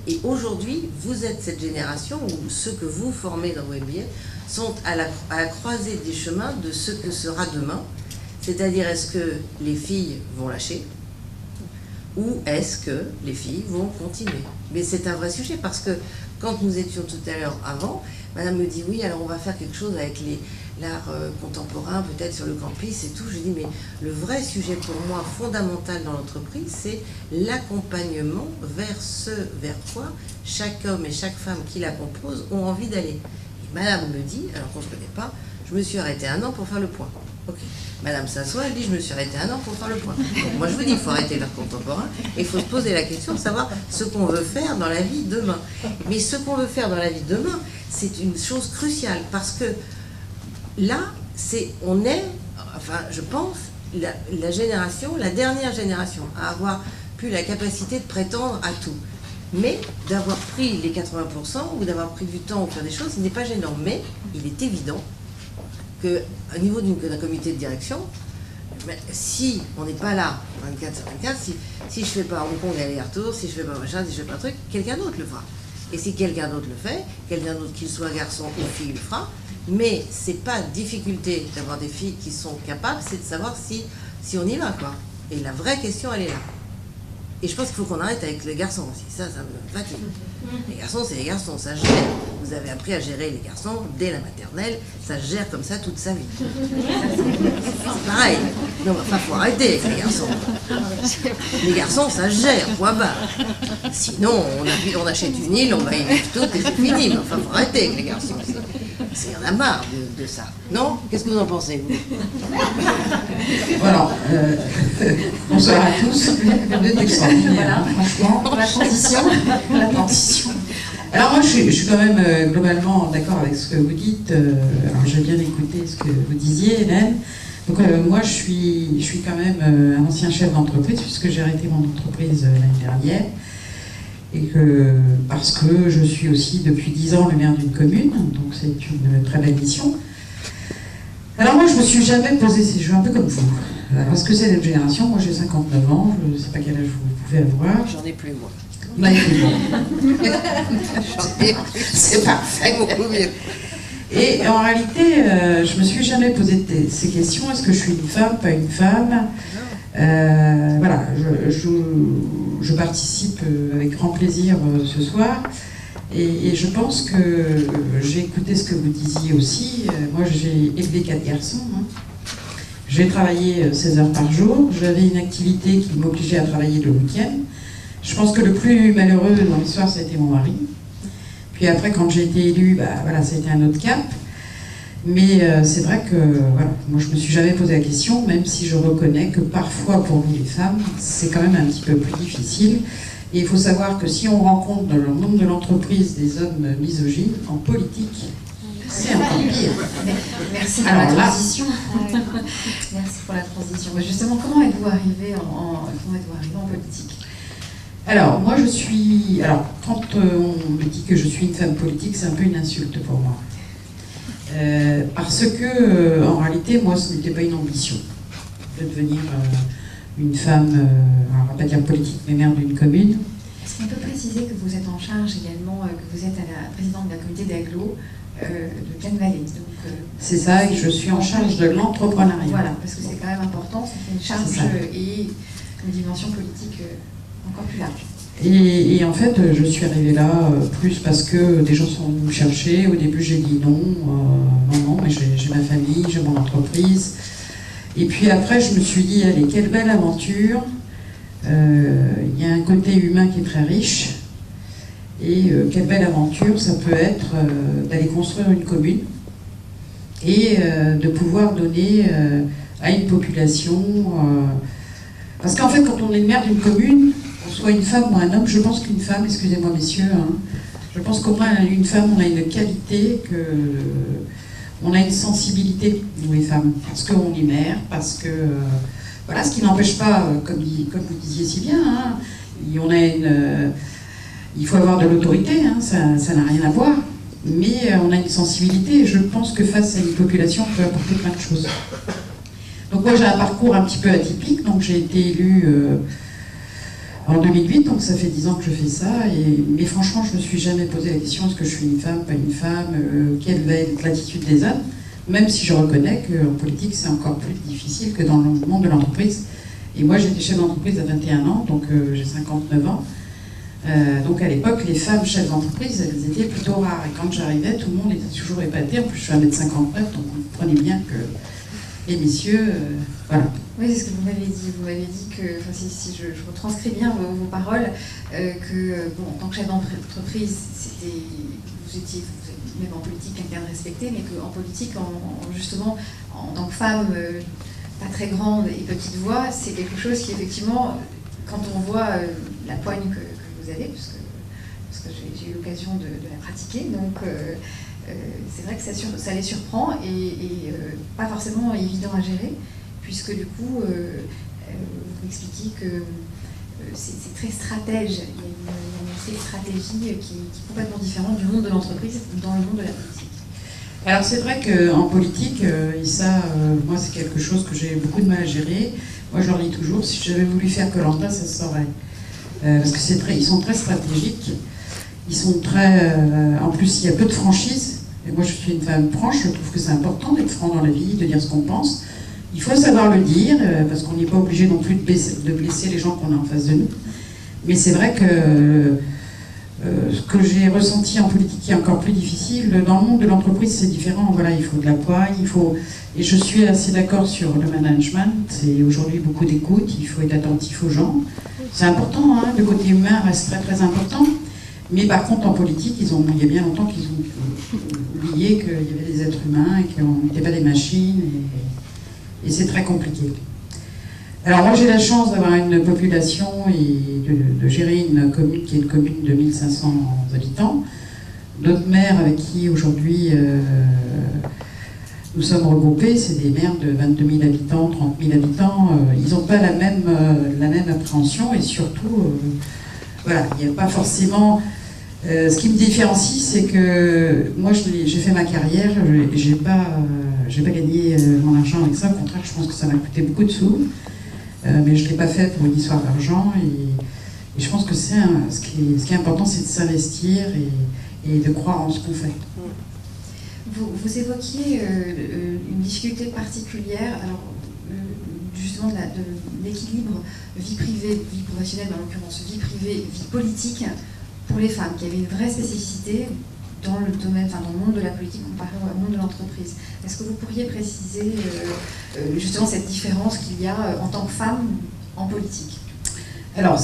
Speaker 5: Et aujourd'hui, vous êtes cette génération où ceux que vous formez dans vos MBA sont à la croisée des chemins de ce que sera demain. C'est-à-dire, est-ce que les filles vont lâcher ou est-ce que les filles vont continuer? Mais c'est un vrai sujet parce que quand nous étions tout à l'heure avant, madame me dit oui, alors on va faire quelque chose avec l'art contemporain, peut-être sur le campus et tout. Je dis mais le vrai sujet pour moi fondamental dans l'entreprise, c'est l'accompagnement vers ce vers quoi chaque homme et chaque femme qui la compose ont envie d'aller. Et madame me dit, alors qu'on ne se connaît pas, je me suis arrêtée 1 an pour faire le point. Ok. Madame s'assoit, elle dit, je me suis arrêtée 1 an pour faire le point. Donc moi je vous dis, il faut arrêter l'art contemporain et il faut se poser la question de savoir ce qu'on veut faire dans la vie demain. Mais ce qu'on veut faire dans la vie demain, c'est une chose cruciale parce que là, je pense, la génération, la dernière génération à avoir pu la capacité de prétendre à tout. Mais d'avoir pris les 80% ou d'avoir pris du temps pour faire des choses, ce n'est pas gênant. Mais il est évident qu'au niveau d'un comité de direction, si on n'est pas là 24/24, si je ne fais pas Hong Kong aller-retour, si je ne fais pas machin, si je ne fais pas un truc, quelqu'un d'autre le fera. Et si quelqu'un d'autre le fait, quelqu'un d'autre, qu'il soit garçon ou fille, le fera. Mais c'est pas difficulté d'avoir des filles qui sont capables, c'est de savoir si on y va, quoi. Et la vraie question, elle est là. Et je pense qu'il faut qu'on arrête avec les garçons aussi. Ça me fatigue. Les garçons, c'est les garçons, ça gère. Vous avez appris à gérer les garçons dès la maternelle, ça se gère comme ça toute sa vie. C'est pareil. Non, enfin, faut arrêter avec les garçons. Les garçons, ça se gère, point barre. Sinon, on achète une île, on va y vivre toutes et c'est fini. Mais enfin, faut arrêter avec les garçons. Il y en a marre de ça. Non? Qu'est-ce que vous en pensez, vous?
Speaker 6: Voilà. Bonsoir à tous. Voilà, franchement,
Speaker 2: La transition.
Speaker 6: Alors moi, je suis quand même globalement d'accord avec ce que vous dites. Alors j'ai bien écouté ce que vous disiez, Hélène. Donc moi, je suis quand même un ancien chef d'entreprise puisque j'ai arrêté mon entreprise l'année dernière. Et parce que je suis aussi depuis 10 ans le maire d'une commune, donc c'est une très belle mission. Alors moi je me suis jamais posé, je suis un peu comme vous, parce que c'est notre génération, moi j'ai 59 ans, je ne sais pas quel âge vous pouvez avoir.
Speaker 5: J'en ai plus moi.
Speaker 6: Vous n'avez plus moi. C'est parfait.
Speaker 5: Beaucoup mieux.
Speaker 6: Et en réalité, je me suis jamais posé ces questions, est-ce que je suis une femme, pas une femme? Voilà, je participe avec grand plaisir ce soir. Et je pense que j'ai écouté ce que vous disiez aussi. Moi, j'ai élevé 4 garçons. Hein. J'ai travaillé 16 heures par jour. J'avais une activité qui m'obligeait à travailler le week-end. Je pense que le plus malheureux dans l'histoire, ça a été mon mari. Puis après, quand j'ai été élue, voilà, ça a été un autre cap. Mais c'est vrai que voilà, moi, je ne me suis jamais posé la question, même si je reconnais que parfois, pour nous les femmes, c'est quand même un petit peu plus difficile. Et il faut savoir que si on rencontre dans le monde de l'entreprise des hommes misogynes, en politique, c'est encore pire.
Speaker 2: Merci pour la transition. Merci pour la transition. Mais justement, comment êtes-vous arrivé en politique?
Speaker 6: Alors, moi je suis... Alors, quand on me dit que je suis une femme politique, c'est un peu une insulte pour moi. Parce que, en réalité, moi, ce n'était pas une ambition de devenir une femme, on va pas dire politique, mais maire d'une commune.
Speaker 2: Est-ce qu'on peut préciser que vous êtes en charge également, que vous êtes à la présidente de la communauté d'agglo de Cannes Vallée?
Speaker 6: C'est ça, et je suis en charge de l'entrepreneuriat.
Speaker 2: Voilà, parce que c'est quand même important, ça fait une charge et une dimension politique encore plus large.
Speaker 6: Et en fait, je suis arrivée là plus parce que des gens sont venus me chercher. Au début, j'ai dit non, non, mais j'ai ma famille, j'ai mon entreprise. Et puis après, je me suis dit, allez, quelle belle aventure. Il y a un côté humain qui est très riche. Et quelle belle aventure ça peut être d'aller construire une commune et de pouvoir donner à une population... parce qu'en fait, quand on est le maire d'une commune, qu'on soit une femme ou un homme, je pense qu'une femme, excusez-moi messieurs, hein, je pense qu'au moins une femme, on a une qualité que... On a une sensibilité, nous les femmes, parce qu'on est mère, parce que... voilà, ce qui n'empêche pas, comme vous disiez si bien, hein, il faut avoir de l'autorité, hein, ça n'a rien à voir, mais on a une sensibilité, et je pense que face à une population, on peut apporter plein de choses. Donc moi j'ai un parcours un petit peu atypique, donc j'ai été élue en 2008, donc ça fait 10 ans que je fais ça, mais franchement je ne me suis jamais posé la question est-ce que je suis une femme, pas une femme, quelle va être l'attitude des hommes, même si je reconnais qu'en politique c'est encore plus difficile que dans le monde de l'entreprise. Et moi j'étais chef d'entreprise à 21 ans, donc j'ai 59 ans. Donc à l'époque, les femmes chefs d'entreprise, elles étaient plutôt rares. Et quand j'arrivais, tout le monde était toujours épaté. En plus, je suis 1m59, donc vous comprenez bien que les messieurs, voilà.
Speaker 2: Oui, c'est ce que vous m'avez dit. Vous m'avez dit que, enfin, si je retranscris bien vos paroles, que, bon, en tant que chef d'entreprise, vous étiez même en politique quelqu'un de respecté, mais qu'en politique, justement, en tant que femme, pas très grande et petite voix, c'est quelque chose qui, effectivement, quand on voit la poigne que vous avez, parce que j'ai eu l'occasion de la pratiquer, donc c'est vrai que ça les surprend et pas forcément évident à gérer, puisque du coup, vous m'expliquez que c'est très stratège, il y a une stratégie qui est complètement différente du monde de l'entreprise dans le monde de la politique.
Speaker 6: Alors c'est vrai qu'en politique, et ça, moi c'est quelque chose que j'ai beaucoup de mal à gérer. Moi je leur dis toujours, si j'avais voulu faire Koh-Lanta, ça se saurait. Parce que ils sont très stratégiques, ils sont très... en plus, il y a peu de franchise. Et moi, je suis une femme franche, je trouve que c'est important d'être franc dans la vie, de dire ce qu'on pense. Il faut savoir le dire, parce qu'on n'est pas obligé non plus de blesser les gens qu'on a en face de nous. Mais c'est vrai que ce que j'ai ressenti en politique qui est encore plus difficile, dans le monde de l'entreprise, c'est différent. Voilà, il faut de la poigne, et je suis assez d'accord sur le management. C'est aujourd'hui beaucoup d'écoute, il faut être attentif aux gens. C'est important, hein, le côté humain reste très très important. Mais par contre, en politique, il y a bien longtemps qu'ils ont oublié qu'il y avait des êtres humains et qu'on n'était pas des machines. Et c'est très compliqué. Alors moi, j'ai la chance d'avoir une population et de gérer une commune qui est une commune de 1500 habitants. D'autres maires avec qui aujourd'hui nous sommes regroupés, c'est des maires de 22 000 habitants, 30 000 habitants. Ils n'ont pas la même appréhension et surtout, voilà, il n'y a pas forcément... ce qui me différencie, c'est que moi, j'ai fait ma carrière, j'ai pas gagné mon argent avec ça. Au contraire, je pense que ça m'a coûté beaucoup de sous. Mais je ne l'ai pas fait pour une histoire d'argent. Et je pense que ce qui est important, c'est de s'investir et de croire en ce qu'on fait.
Speaker 2: Vous évoquiez une difficulté particulière. Alors, justement, justement de l'équilibre vie privée, vie professionnelle, mais en l'occurrence vie privée, vie politique pour les femmes, qui avait une vraie spécificité dans le domaine, enfin dans le monde de la politique comparé au monde de l'entreprise. Est-ce que vous pourriez préciser justement cette différence qu'il y a en tant que femme en politique?
Speaker 6: Alors,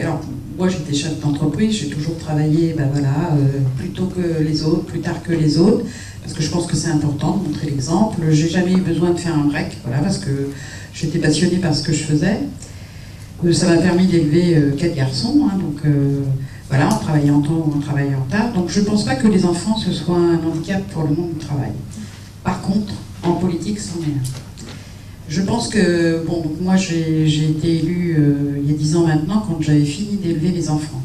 Speaker 6: alors, moi j'étais chef d'entreprise, j'ai toujours travaillé, plus tôt que les autres, plus tard que les autres, parce que je pense que c'est important de montrer l'exemple. J'ai jamais eu besoin de faire un break, voilà, parce que j'étais passionnée par ce que je faisais. Ça m'a permis d'élever 4 garçons, hein, donc voilà, en travaillant tôt ou en travaillant tard. Donc je ne pense pas que les enfants ce soit un handicap pour le monde du travail. Par contre, en politique, c'en est un. Je pense que, bon, donc moi j'ai été élue il y a 10 ans maintenant, quand j'avais fini d'élever mes enfants.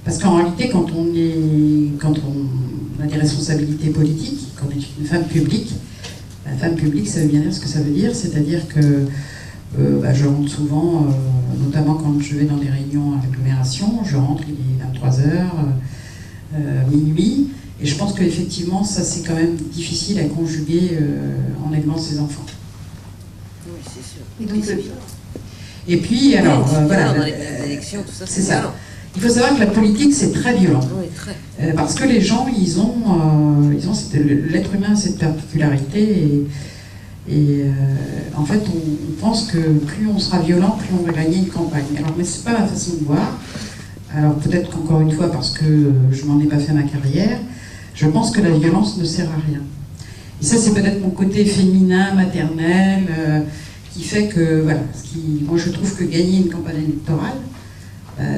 Speaker 6: Parce qu'en réalité, quand on a des responsabilités politiques, quand on est une femme publique, la femme publique, ça veut bien dire ce que ça veut dire, c'est-à-dire que je rentre souvent, notamment quand je vais dans des réunions à l'agglomération, je rentre, il est 23h, minuit, et je pense qu'effectivement, ça c'est quand même difficile à conjuguer en élevant ses enfants.
Speaker 5: Oui, c'est sûr.
Speaker 2: Et donc,
Speaker 6: et puis, alors, voilà.
Speaker 5: Dans les élections, tout ça,
Speaker 6: c'est ça. Il faut savoir que la politique, c'est très violent.
Speaker 5: Oui, très.
Speaker 6: Parce que les gens, l'être humain a cette particularité, et en fait, on pense que plus on sera violent, plus on va gagner une campagne. Alors, mais c'est pas ma façon de voir. Alors, peut-être qu'encore une fois, parce que je m'en ai pas fait ma carrière, je pense que la violence ne sert à rien. Et ça, c'est peut-être mon côté féminin, maternel, qui fait que, voilà, moi je trouve que gagner une campagne électorale,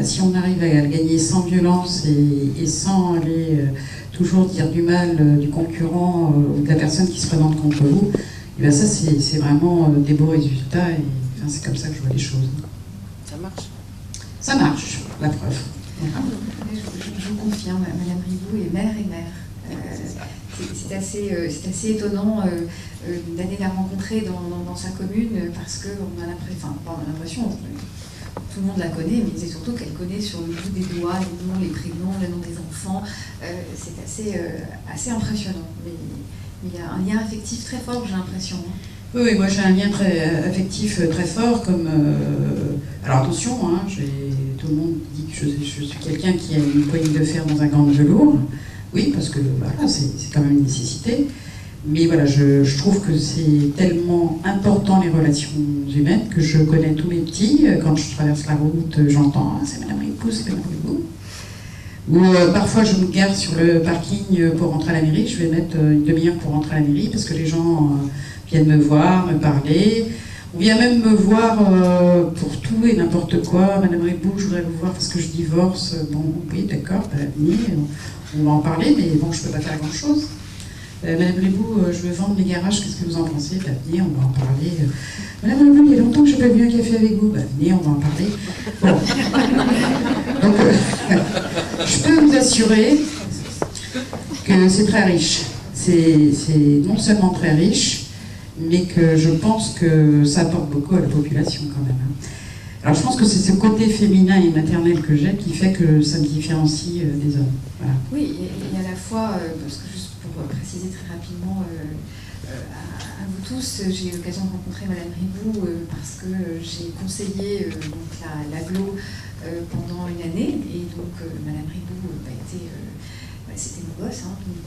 Speaker 6: si on arrive à gagner sans violence et sans aller toujours dire du mal du concurrent ou de la personne qui se présente contre vous, et bien ça c'est vraiment des beaux résultats, et enfin, c'est comme ça que je vois les choses.
Speaker 5: Ça marche.
Speaker 6: Ça marche, la preuve.
Speaker 2: Je vous confirme, Madame Ribou est mère et mère. C'est assez étonnant d'aller la rencontrer dans sa commune, parce qu'on a l'impression, tout le monde la connaît, mais c'est surtout qu'elle connaît sur le bout des doigts les noms, les prénoms, les noms des enfants. C'est assez impressionnant. Mais il y a un lien affectif très fort, j'ai l'impression.
Speaker 6: Oui, moi j'ai un lien affectif très fort, comme... alors attention, hein, tout le monde dit que je suis quelqu'un qui a une poignée de fer dans un gant de velours. Oui, parce que voilà, c'est quand même une nécessité. Mais voilà, je trouve que c'est tellement important les relations humaines que je connais tous mes petits. Quand je traverse la route, j'entends « Ah, c'est Madame Ribou, c'est Madame Ribou ». Ou parfois je me gare sur le parking pour rentrer à la mairie. Je vais mettre une demi-heure pour rentrer à la mairie parce que les gens viennent me voir, me parler. On vient même me voir pour tout et n'importe quoi. Madame Ribou, je voudrais vous voir parce que je divorce. Bon, oui, d'accord, venez, on va en parler, mais bon, je ne peux pas faire grand-chose. Madame Ribou, je veux vendre mes garages, qu'est-ce que vous en pensez? Venez, on va en parler. Madame Ribou, il y a longtemps que je n'ai pas bu un café avec vous. Venez, on va en parler. Bon. Donc, je peux vous assurer que c'est très riche. C'est non seulement très riche, mais que je pense que ça apporte beaucoup à la population quand même. Alors je pense que c'est ce côté féminin et maternel que j'ai qui fait que ça me différencie des hommes. Voilà.
Speaker 2: Oui, et à la fois, parce que juste pour préciser très rapidement à vous tous, j'ai eu l'occasion de rencontrer Madame Ribou parce que j'ai conseillé donc l'agglo pendant une année, et donc Madame Ribou c'était mon boss, hein, donc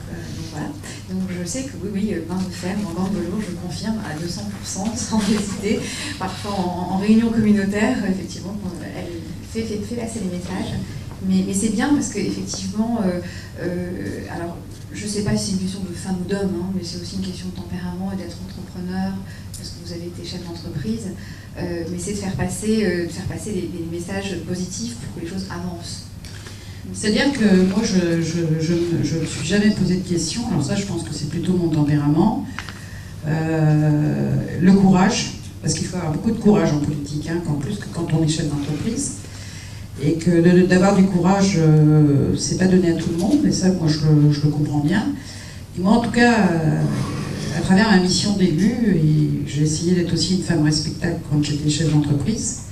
Speaker 2: voilà. Donc je sais que oui, bain de fer, en gant de velours, je confirme à 200%, sans hésiter. Parfois en réunion communautaire, effectivement, elle fait passer les messages. Mais c'est bien parce qu'effectivement, alors je ne sais pas si c'est une question de femme ou d'homme, hein, mais c'est aussi une question de tempérament et d'être entrepreneur, parce que vous avez été chef d'entreprise. Mais c'est de faire passer les messages positifs pour que les choses avancent.
Speaker 6: C'est-à-dire que moi, je ne me suis jamais posé de questions. Alors ça, je pense que c'est plutôt mon tempérament. Le courage, parce qu'il faut avoir beaucoup de courage en politique, hein, en plus que quand on est chef d'entreprise. Et que d'avoir du courage, c'est pas donné à tout le monde, mais ça, moi, je le comprends bien. Et moi, en tout cas, à travers ma mission d'élu, et j'ai essayé d'être aussi une femme respectable quand j'étais chef d'entreprise,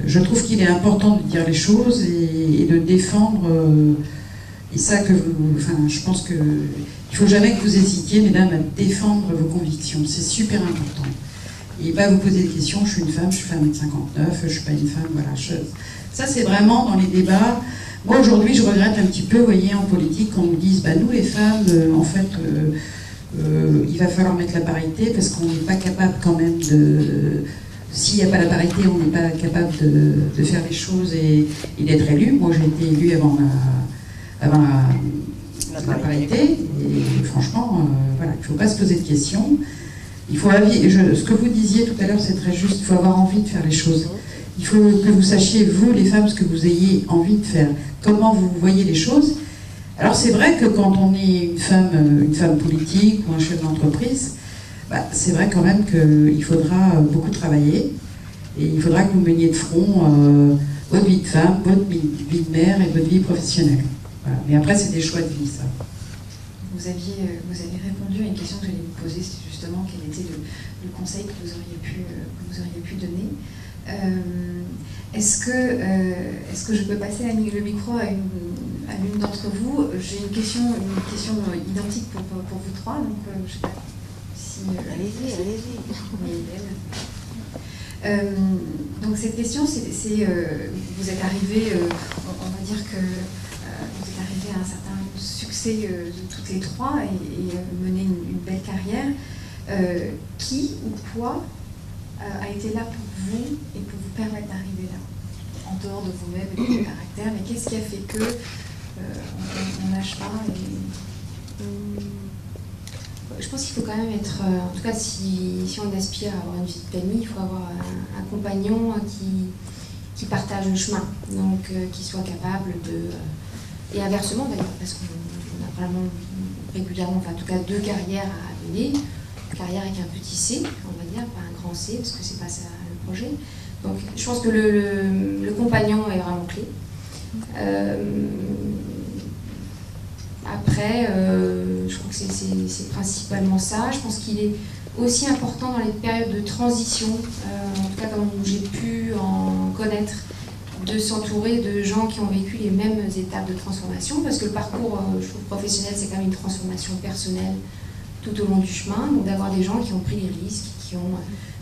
Speaker 6: je trouve qu'il est important de dire les choses et de défendre Et ça, je pense qu'il ne faut jamais que vous hésitiez, mesdames, à défendre vos convictions. C'est super important. Et pas vous poser des questions, je suis une femme, je fais 1m59, je ne suis pas une femme, voilà. Ça, c'est vraiment dans les débats. Moi, aujourd'hui, je regrette un petit peu, vous voyez, en politique, qu'on nous dise, nous, les femmes, en fait, il va falloir mettre la parité, parce qu'on n'est pas capable quand même de... S'il n'y a pas la parité, on n'est pas capable de faire les choses et d'être élu. Moi, j'ai été élue avant la parité. Et franchement, voilà, il ne faut pas se poser de questions. Il faut ce que vous disiez tout à l'heure, c'est très juste. Il faut avoir envie de faire les choses. Il faut que vous sachiez, vous, les femmes, ce que vous ayez envie de faire. Comment vous voyez les choses. Alors, c'est vrai que quand on est une femme politique ou un chef d'entreprise, c'est vrai quand même qu'il faudra beaucoup travailler et il faudra que vous meniez de front votre vie de femme, votre vie de mère et votre vie professionnelle. Voilà. Mais après, c'est des choix de vie, ça.
Speaker 2: Vous aviez répondu à une question que j'allais vous poser, c'était justement quel était le conseil que vous auriez pu donner. Est-ce que je peux passer le micro à l'une d'entre vous? J'ai une question identique pour vous trois, donc je sais pas. Allez-y. Donc cette question, c'est vous êtes arrivé, on va dire que vous êtes arrivé à un certain succès de toutes les trois et mené une belle carrière. Qui ou quoi a été là pour vous et pour vous permettre d'arriver là, en dehors de vous-même et de votre caractère, mais qu'est-ce qui a fait que on lâche pas
Speaker 4: Je pense qu'il faut quand même être, en tout cas si on aspire à avoir une vie de famille, il faut avoir un compagnon qui partage le chemin, donc qui soit capable et inversement d'ailleurs, parce qu'on a vraiment régulièrement, en tout cas 2 carrières à mener, carrière avec un petit C, on va dire, pas un grand C, parce que c'est pas ça le projet. Donc je pense que le compagnon est vraiment clé. Après, je crois que c'est principalement ça. Je pense qu'il est aussi important dans les périodes de transition, en tout cas comme j'ai pu en connaître, de s'entourer de gens qui ont vécu les mêmes étapes de transformation, parce que le parcours, je trouve, professionnel, c'est quand même une transformation personnelle tout au long du chemin, donc d'avoir des gens qui ont pris les risques, qui ont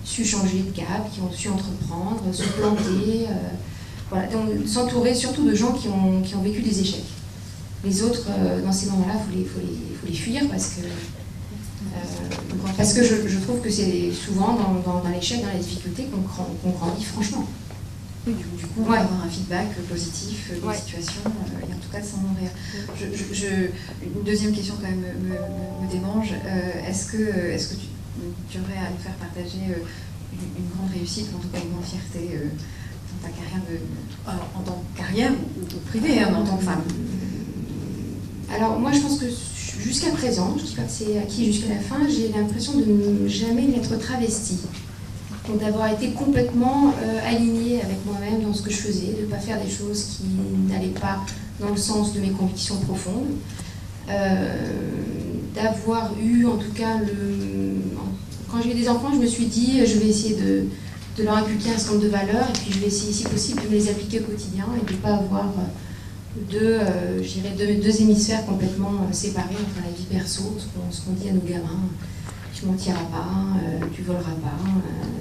Speaker 4: su changer de cap, qui ont su entreprendre, se planter, voilà. Donc s'entourer surtout de gens qui ont vécu des échecs. Les autres, dans ces moments-là, il faut les fuir parce que je trouve que c'est souvent dans l'échec, dans la difficulté qu'on grandit franchement.
Speaker 2: Oui, du coup, on va avoir un feedback positif des situations, et en tout cas sans mourir. Une deuxième question quand même me démange. Est-ce que tu aurais à nous faire partager une grande réussite, ou en tout cas une grande fierté dans ta carrière, en tant que carrière ou privée, en tant que femme?
Speaker 4: Alors moi je pense que jusqu'à présent, je ne dis pas que c'est acquis jusqu'à la fin, j'ai l'impression de ne jamais m'être travestie. Donc d'avoir été complètement alignée avec moi-même dans ce que je faisais, de ne pas faire des choses qui n'allaient pas dans le sens de mes convictions profondes. D'avoir eu en tout cas quand j'ai eu des enfants, je me suis dit je vais essayer de leur inculquer un certain nombre de valeurs et puis je vais essayer si possible de me les appliquer au quotidien et de ne pas avoir deux hémisphères complètement séparés entre la vie perso, ce qu'on dit à nos gamins. Tu mentiras pas, tu voleras pas,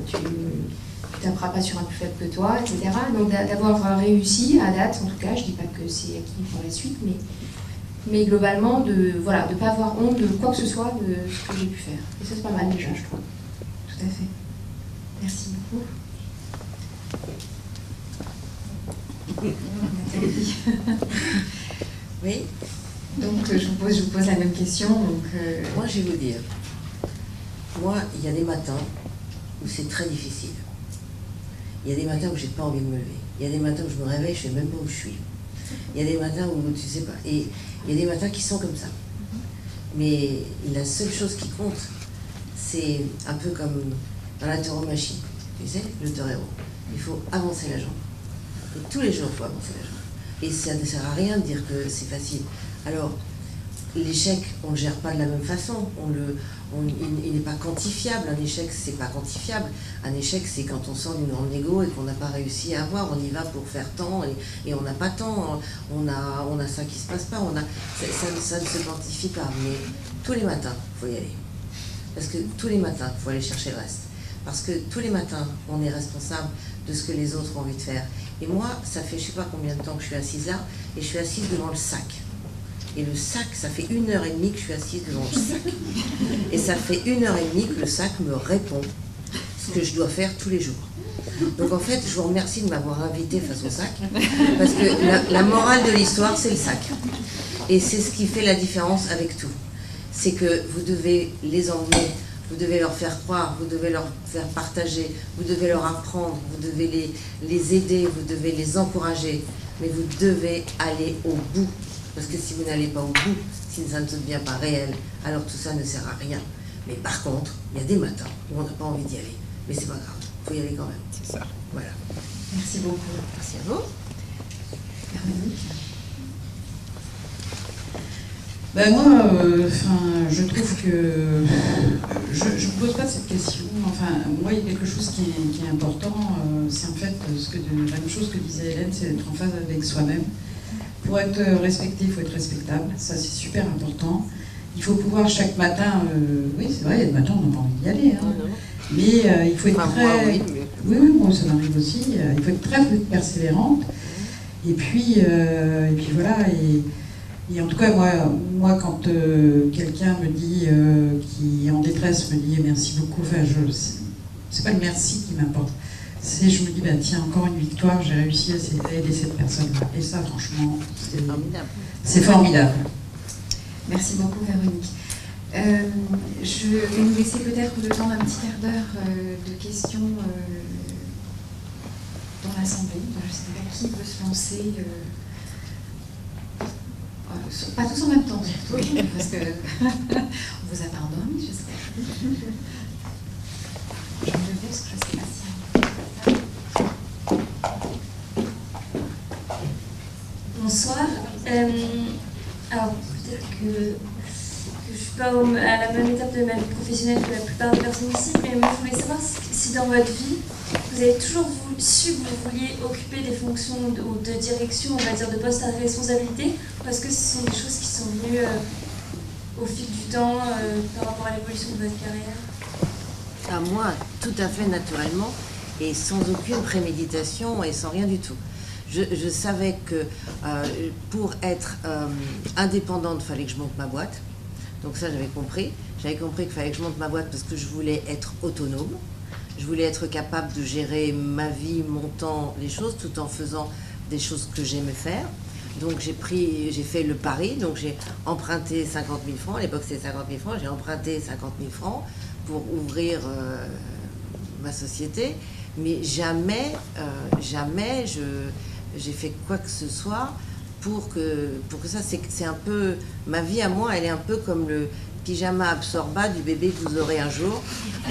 Speaker 4: tu taperas pas sur un plus faible que toi, etc. Donc d'avoir réussi à date, en tout cas, je dis pas que c'est acquis pour la suite, mais globalement de ne pas avoir honte de quoi que ce soit de ce que j'ai pu faire. Et ça c'est pas mal déjà, je trouve.
Speaker 2: Tout à fait. Merci beaucoup. Nathalie.
Speaker 5: Oui.
Speaker 2: Donc je vous pose la même question.
Speaker 5: Moi je vais vous dire. Moi, il y a des matins où c'est très difficile. Il y a des matins où j'ai pas envie de me lever. Il y a des matins où je me réveille, je sais même pas où je suis. Il y a des matins où tu sais pas. Et il y a des matins qui sont comme ça. Mais la seule chose qui compte, c'est un peu comme dans la tauromachie. Tu sais, le torero. Il faut avancer la jambe. Et tous les jours, il faut avancer la jambe. Et ça ne sert à rien de dire que c'est facile. Alors, l'échec, on ne le gère pas de la même façon. Il n'est pas quantifiable. Un échec, c'est pas quantifiable. Un échec, c'est quand on sort d'une grande négo et qu'on n'a pas réussi à avoir. On y va pour faire tant et on n'a pas tant. On a ça qui se passe pas. Ça ne se quantifie pas. Mais tous les matins, il faut y aller. Parce que tous les matins, il faut aller chercher le reste. Parce que tous les matins, on est responsable de ce que les autres ont envie de faire. Et moi, ça fait je ne sais pas combien de temps que je suis assise là, et je suis assise devant le sac. Et le sac, ça fait 1h30 que je suis assise devant le sac. Et ça fait 1h30 que le sac me répond ce que je dois faire tous les jours. Donc en fait, je vous remercie de m'avoir invité face au sac, parce que la morale de l'histoire, c'est le sac. Et c'est ce qui fait la différence avec tout. C'est que vous devez les emmener, vous devez leur faire croire, vous devez leur faire partager, vous devez leur apprendre, vous devez les aider, vous devez les encourager, mais vous devez aller au bout. Parce que si vous n'allez pas au bout, si ça ne devient pas réel, alors tout ça ne sert à rien. Mais par contre, il y a des matins où on n'a pas envie d'y aller. Mais c'est pas grave, il faut y aller quand même.
Speaker 3: C'est ça.
Speaker 5: Voilà.
Speaker 2: Merci beaucoup.
Speaker 5: Merci à vous.
Speaker 2: Véronique.
Speaker 6: Ben moi, je trouve que je ne pose pas cette question. Enfin, moi, il y a quelque chose qui est important. C'est en fait la même chose que disait Hélène, c'est d'être en phase avec soi-même. Pour être respecté, il faut être respectable. Ça, c'est super important. Il faut pouvoir chaque matin... oui, c'est vrai, il y a des matins, on n'a pas envie d'y aller. Hein. Mais il faut être très...
Speaker 5: Moi, oui, mais...
Speaker 6: Oui, moi, ça m'arrive aussi. Il faut être très persévérante. Et puis voilà. Et en tout cas, moi quand quelqu'un me dit, qui est en détresse, me dit merci beaucoup, enfin, c'est pas le merci qui m'importe. Je me dis, bah, tiens, encore une victoire, j'ai réussi à aider cette personne-là. Et ça, franchement, c'est formidable.
Speaker 2: Merci beaucoup, Véronique. Je vais nous laisser peut-être le temps d'un petit quart d'heure de questions dans l'Assemblée. Je ne sais pas qui veut se lancer. Pas tous en même temps, surtout, parce que on vous a pas endormi, j'espère. Je me laisse, je sais pas si...
Speaker 7: Bonsoir. Alors, peut-être que je ne suis pas à la même étape de ma vie professionnelle que la plupart des personnes ici, mais moi, je voulais savoir si dans votre vie, vous avez toujours su que vous vouliez occuper des fonctions de direction, on va dire, de poste à responsabilité, parce que ce sont des choses qui sont venues au fil du temps par rapport à l'évolution de votre carrière?
Speaker 5: À moi, tout à fait naturellement, et sans aucune préméditation et sans rien du tout. Je savais que pour être indépendante, il fallait que je monte ma boîte. Donc ça, j'avais compris. J'avais compris qu'il fallait que je monte ma boîte parce que je voulais être autonome. Je voulais être capable de gérer ma vie, mon temps, les choses, tout en faisant des choses que j'aimais faire. Donc j'ai fait le pari, donc j'ai emprunté 50 000 francs. À l'époque, c'était 50 000 francs. J'ai emprunté 50 000 francs pour ouvrir ma société. Mais jamais j'ai fait quoi que ce soit pour que ça, c'est un peu, ma vie à moi, elle est un peu comme le pyjama absorba du bébé que vous aurez un jour.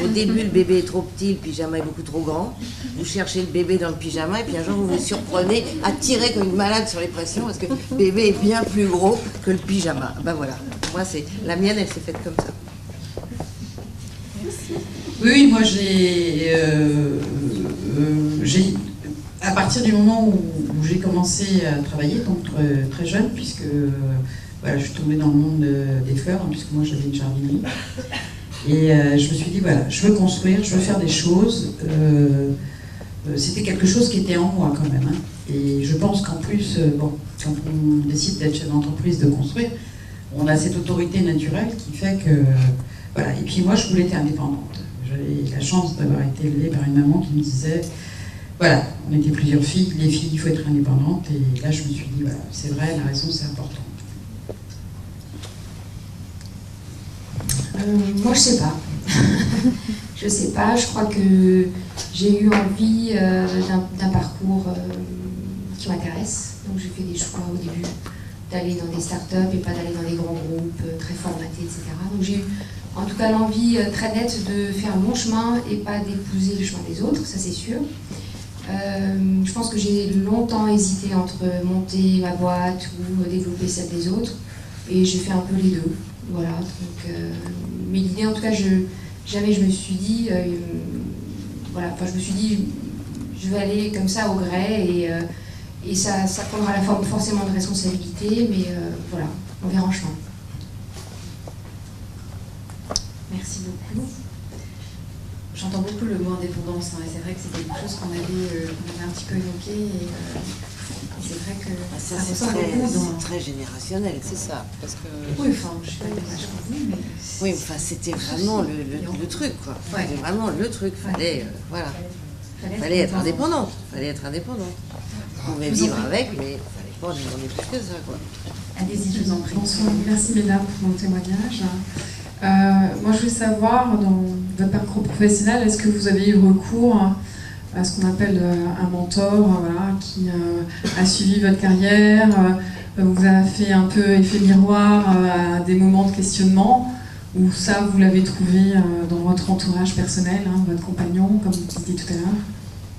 Speaker 5: Au début, le bébé est trop petit, le pyjama est beaucoup trop grand. Vous cherchez le bébé dans le pyjama et puis un jour, vous vous surprenez à tirer comme une malade sur les pressions parce que le bébé est bien plus gros que le pyjama. Ben voilà, moi, la mienne, elle s'est faite comme ça.
Speaker 6: Oui, moi à partir du moment où j'ai commencé à travailler, donc très jeune, puisque voilà, je suis tombée dans le monde des fleurs, hein, puisque moi j'avais une jardinerie. Et je me suis dit, voilà, je veux construire, je veux faire des choses. C'était quelque chose qui était en moi quand même. Hein. Et je pense qu'en plus, quand on décide d'être chef d'entreprise, de construire, on a cette autorité naturelle qui fait que... Voilà. Et puis moi, je voulais être indépendante. J'avais la chance d'avoir été élevée par une maman qui me disait... Voilà, on était plusieurs filles, les filles, il faut être indépendante. Et là, je me suis dit, voilà, c'est vrai, la raison, c'est important.
Speaker 4: Moi, je sais pas. Je sais pas, je crois que j'ai eu envie d'un parcours qui m'intéresse. Donc, j'ai fait des choix au début d'aller dans des startups et pas d'aller dans des grands groupes très formatés, etc. Donc, j'ai eu en tout cas l'envie très nette de faire mon chemin et pas d'épouser le chemin des autres, ça c'est sûr. Je pense que j'ai longtemps hésité entre monter ma boîte ou développer celle des autres. Et j'ai fait un peu les deux. Voilà. Donc, mais l'idée, en tout cas, jamais je me suis dit, voilà, enfin, je me suis dit, je vais aller comme ça au gré et ça prendra la forme forcément de responsabilité, mais voilà, on verra en chemin.
Speaker 2: Merci beaucoup. J'entends beaucoup le mot indépendance, hein, et c'est vrai que c'était quelque chose qu'on avait un petit peu évoqué, et c'est vrai que ça ressort beaucoup dans...
Speaker 5: C'est très générationnel.
Speaker 3: C'est ça, parce que...
Speaker 2: Oui, enfin, je ne sais pas quel âge que vous, mais...
Speaker 5: Oui, enfin, c'était vraiment le truc, quoi.
Speaker 2: Ouais.
Speaker 5: C'était vraiment le truc. Fallait être indépendante. On pouvait vivre avec, mais il fallait pas en demander plus que ça, quoi.
Speaker 2: Allez-y, je vous en prie.
Speaker 8: Bonsoir, merci mesdames pour mon témoignage. Moi je voulais savoir, dans votre parcours professionnel, est-ce que vous avez eu recours à ce qu'on appelle un mentor, voilà, qui a suivi votre carrière, vous a fait un peu effet miroir à des moments de questionnement, ou ça vous l'avez trouvé dans votre entourage personnel, hein, votre compagnon, comme vous disiez tout à l'heure?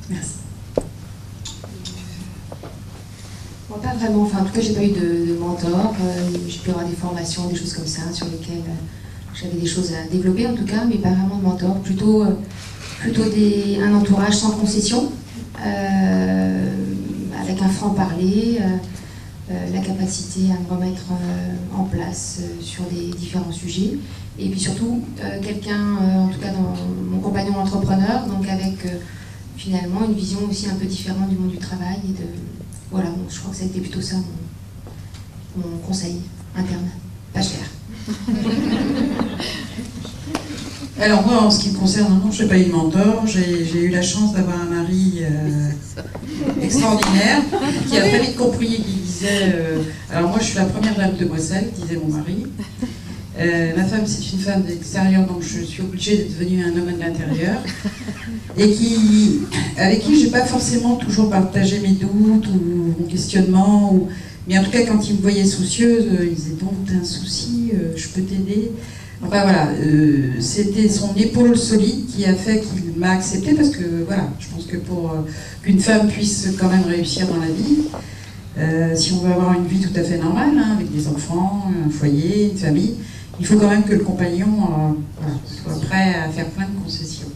Speaker 8: Merci.
Speaker 4: Moi, pas vraiment, enfin en tout cas j'ai pas eu de mentor, j'ai pu avoir des formations, des choses comme ça sur lesquelles j'avais des choses à développer en tout cas, mais pas vraiment de mentor, plutôt un entourage sans concession, avec un franc-parler, la capacité à me remettre en place sur des différents sujets, et puis surtout quelqu'un, en tout cas dans mon compagnon entrepreneur, donc avec finalement une vision aussi un peu différente du monde du travail, et voilà, donc je crois que ça a été plutôt ça mon conseil interne, pas cher.
Speaker 6: Alors moi, en ce qui me concerne, non, je n'ai pas eu de mentor. J'ai eu la chance d'avoir un mari extraordinaire qui a très vite compris, qui disait... alors moi, je suis la première dame de Bruxelles, disait mon mari. Ma femme, c'est une femme de l'extérieur, donc je suis obligée d'être devenue un homme de l'intérieur. Et avec qui je n'ai pas forcément toujours partagé mes doutes ou mon questionnement. Mais en tout cas, quand il me voyait soucieuse, il disait « Bon, t'as un souci, je peux t'aider ». Enfin voilà, c'était son épaule solide qui a fait qu'il m'a acceptée, parce que voilà, je pense que pour qu'une femme puisse quand même réussir dans la vie, si on veut avoir une vie tout à fait normale, hein, avec des enfants, un foyer, une famille, il faut quand même que le compagnon soit prêt à faire plein de concessions.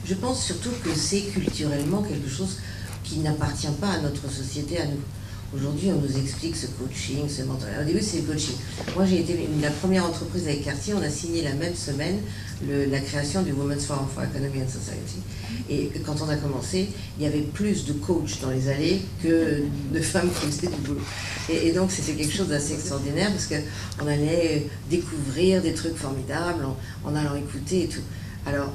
Speaker 5: Je pense surtout que c'est culturellement quelque chose qui n'appartient pas à notre société, à nous. Aujourd'hui, on nous explique ce coaching, ce mentorat. Au début, c'est le coaching. Moi, j'ai été la première entreprise avec Cartier. On a signé la même semaine la création du Women's Forum for Economy and Society. Et quand on a commencé, il y avait plus de coachs dans les allées que de femmes qui faisaient du boulot. Et donc, c'était quelque chose d'assez extraordinaire, parce qu'on allait découvrir des trucs formidables en allant écouter et tout. Alors,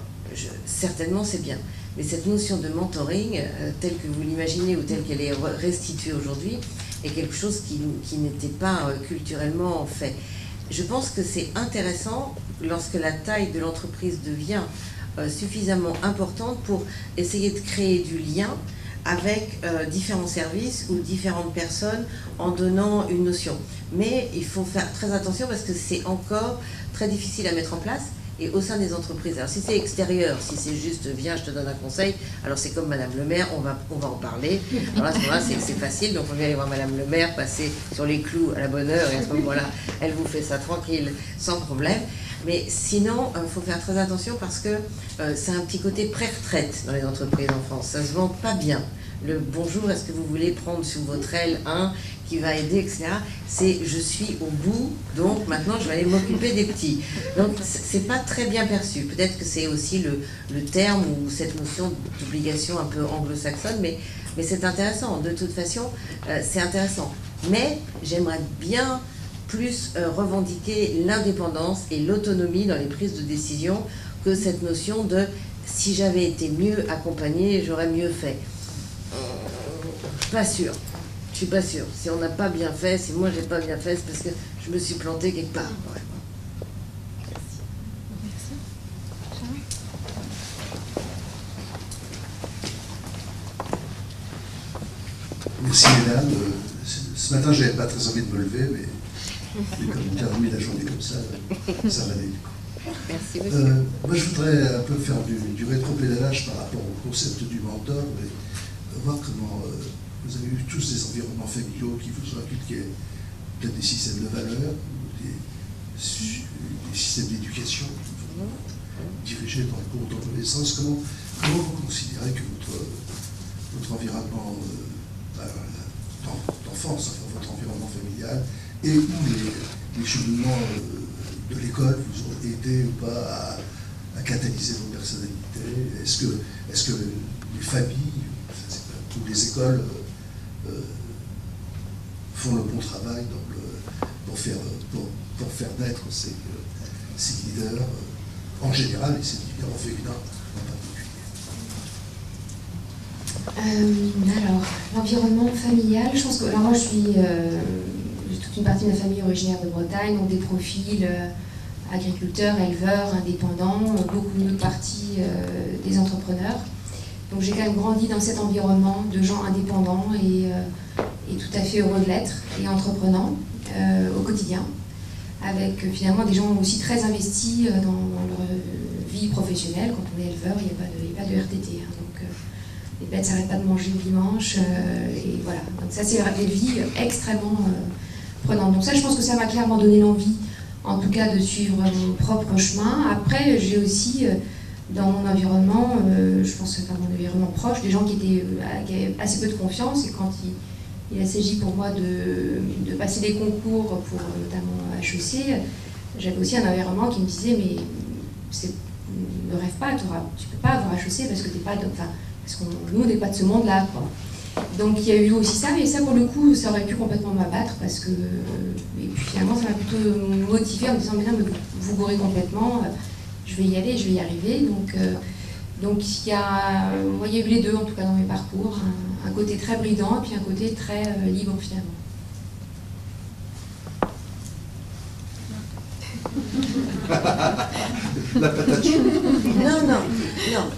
Speaker 5: certainement, c'est bien. Mais cette notion de mentoring, telle que vous l'imaginez ou telle qu'elle est restituée aujourd'hui, est quelque chose qui n'était pas culturellement fait. Je pense que c'est intéressant lorsque la taille de l'entreprise devient suffisamment importante pour essayer de créer du lien avec différents services ou différentes personnes en donnant une notion. Mais il faut faire très attention, parce que c'est encore très difficile à mettre en place. Et au sein des entreprises, alors si c'est extérieur, si c'est juste viens, je te donne un conseil, alors c'est comme Madame le maire, on va en parler. Alors à ce moment-là, c'est facile, donc on vient aller voir Madame le maire, passer sur les clous à la bonne heure, et à ce moment-là, elle vous fait ça tranquille, sans problème. Mais sinon, il faut faire très attention, parce que c'est un petit côté pré-retraite dans les entreprises en France. Ça se vend pas bien. Le bonjour, est-ce que vous voulez prendre sous votre aile un qui va aider, etc. C'est je suis au bout, donc maintenant je vais aller m'occuper des petits. Donc c'est pas très bien perçu. Peut-être que c'est aussi le terme ou cette notion d'obligation un peu anglo-saxonne, mais c'est intéressant. De toute façon, c'est intéressant. Mais j'aimerais bien plus revendiquer l'indépendance et l'autonomie dans les prises de décision que cette notion de si j'avais été mieux accompagnée, j'aurais mieux fait. Pas sûr. Je suis pas sûre. Si on n'a pas bien fait, si moi j'ai pas bien fait, c'est parce que je me suis plantée quelque part. Ouais.
Speaker 9: Merci mesdames. Ce matin, j'avais pas très envie de me lever, mais comme on termine la journée comme ça va aller.
Speaker 5: Merci monsieur.
Speaker 9: Moi, je voudrais un peu faire du rétropédalage par rapport au concept du mentor, et voir comment vous avez eu tous des environnements familiaux qui vous ont inculqué peut-être des systèmes de valeurs, des systèmes d'éducation qui vont diriger dans le cours d'adolescence. Comment vous considérez que votre environnement d'enfance, enfin, votre environnement familial, et où les cheminements de l'école vous ont aidé ou pas à catalyser vos personnalités? Est-ce que les familles ou les écoles font le bon travail pour faire naître ces leaders en général et ces leaders en féminin en particulier?
Speaker 4: Alors, l'environnement familial, je pense que... Alors moi, j'ai toute une partie de ma famille originaire de Bretagne, donc des profils agriculteurs, éleveurs, indépendants, beaucoup de parties des entrepreneurs. Donc j'ai quand même grandi dans cet environnement de gens indépendants et tout à fait heureux de l'être et entreprenants au quotidien, avec finalement des gens aussi très investis dans leur vie professionnelle. Quand on est éleveur, il n'y a pas de RTT, hein, donc les bêtes ne s'arrêtent pas de manger le dimanche, et voilà. Donc ça, c'est des vies extrêmement prenantes. Donc ça, je pense que ça m'a clairement donné l'envie, en tout cas, de suivre mon propre chemin. Après, j'ai aussi, dans mon environnement, je pense que dans mon environnement proche, des gens qui avaient assez peu de confiance, et quand il a s'agi pour moi de passer des concours pour notamment HEC, j'avais aussi un environnement qui me disait mais ne rêve pas, tu peux pas avoir HEC parce que t'es pas parce que nous on n'est pas de ce monde-là, quoi. Donc il y a eu aussi ça, mais ça pour le coup ça aurait pu complètement m'abattre parce que et puis finalement ça m'a plutôt motivée en me disant mais non, mais vous gourrez complètement, je vais y aller, je vais y arriver. Donc il y a eu les deux en tout cas dans mes parcours, un côté très bridant et puis un côté très libre finalement.
Speaker 9: La patate chaude.
Speaker 5: Non.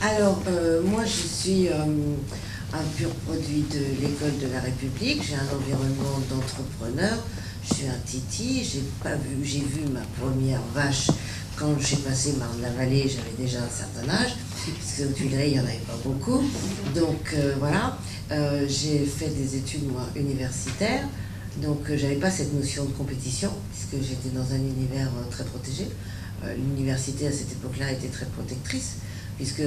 Speaker 5: Alors, moi, je suis un pur produit de l'école de la République. J'ai un environnement d'entrepreneur. Je suis un titi. J'ai vu ma première vache quand j'ai passé Marne-la-Vallée. J'avais déjà un certain âge, parce qu'au Tuileries, il n'y en avait pas beaucoup. Donc, voilà. J'ai fait des études, moi, universitaires. Donc, j'avais pas cette notion de compétition, puisque j'étais dans un univers très protégé. L'université, à cette époque-là, était très protectrice, puisque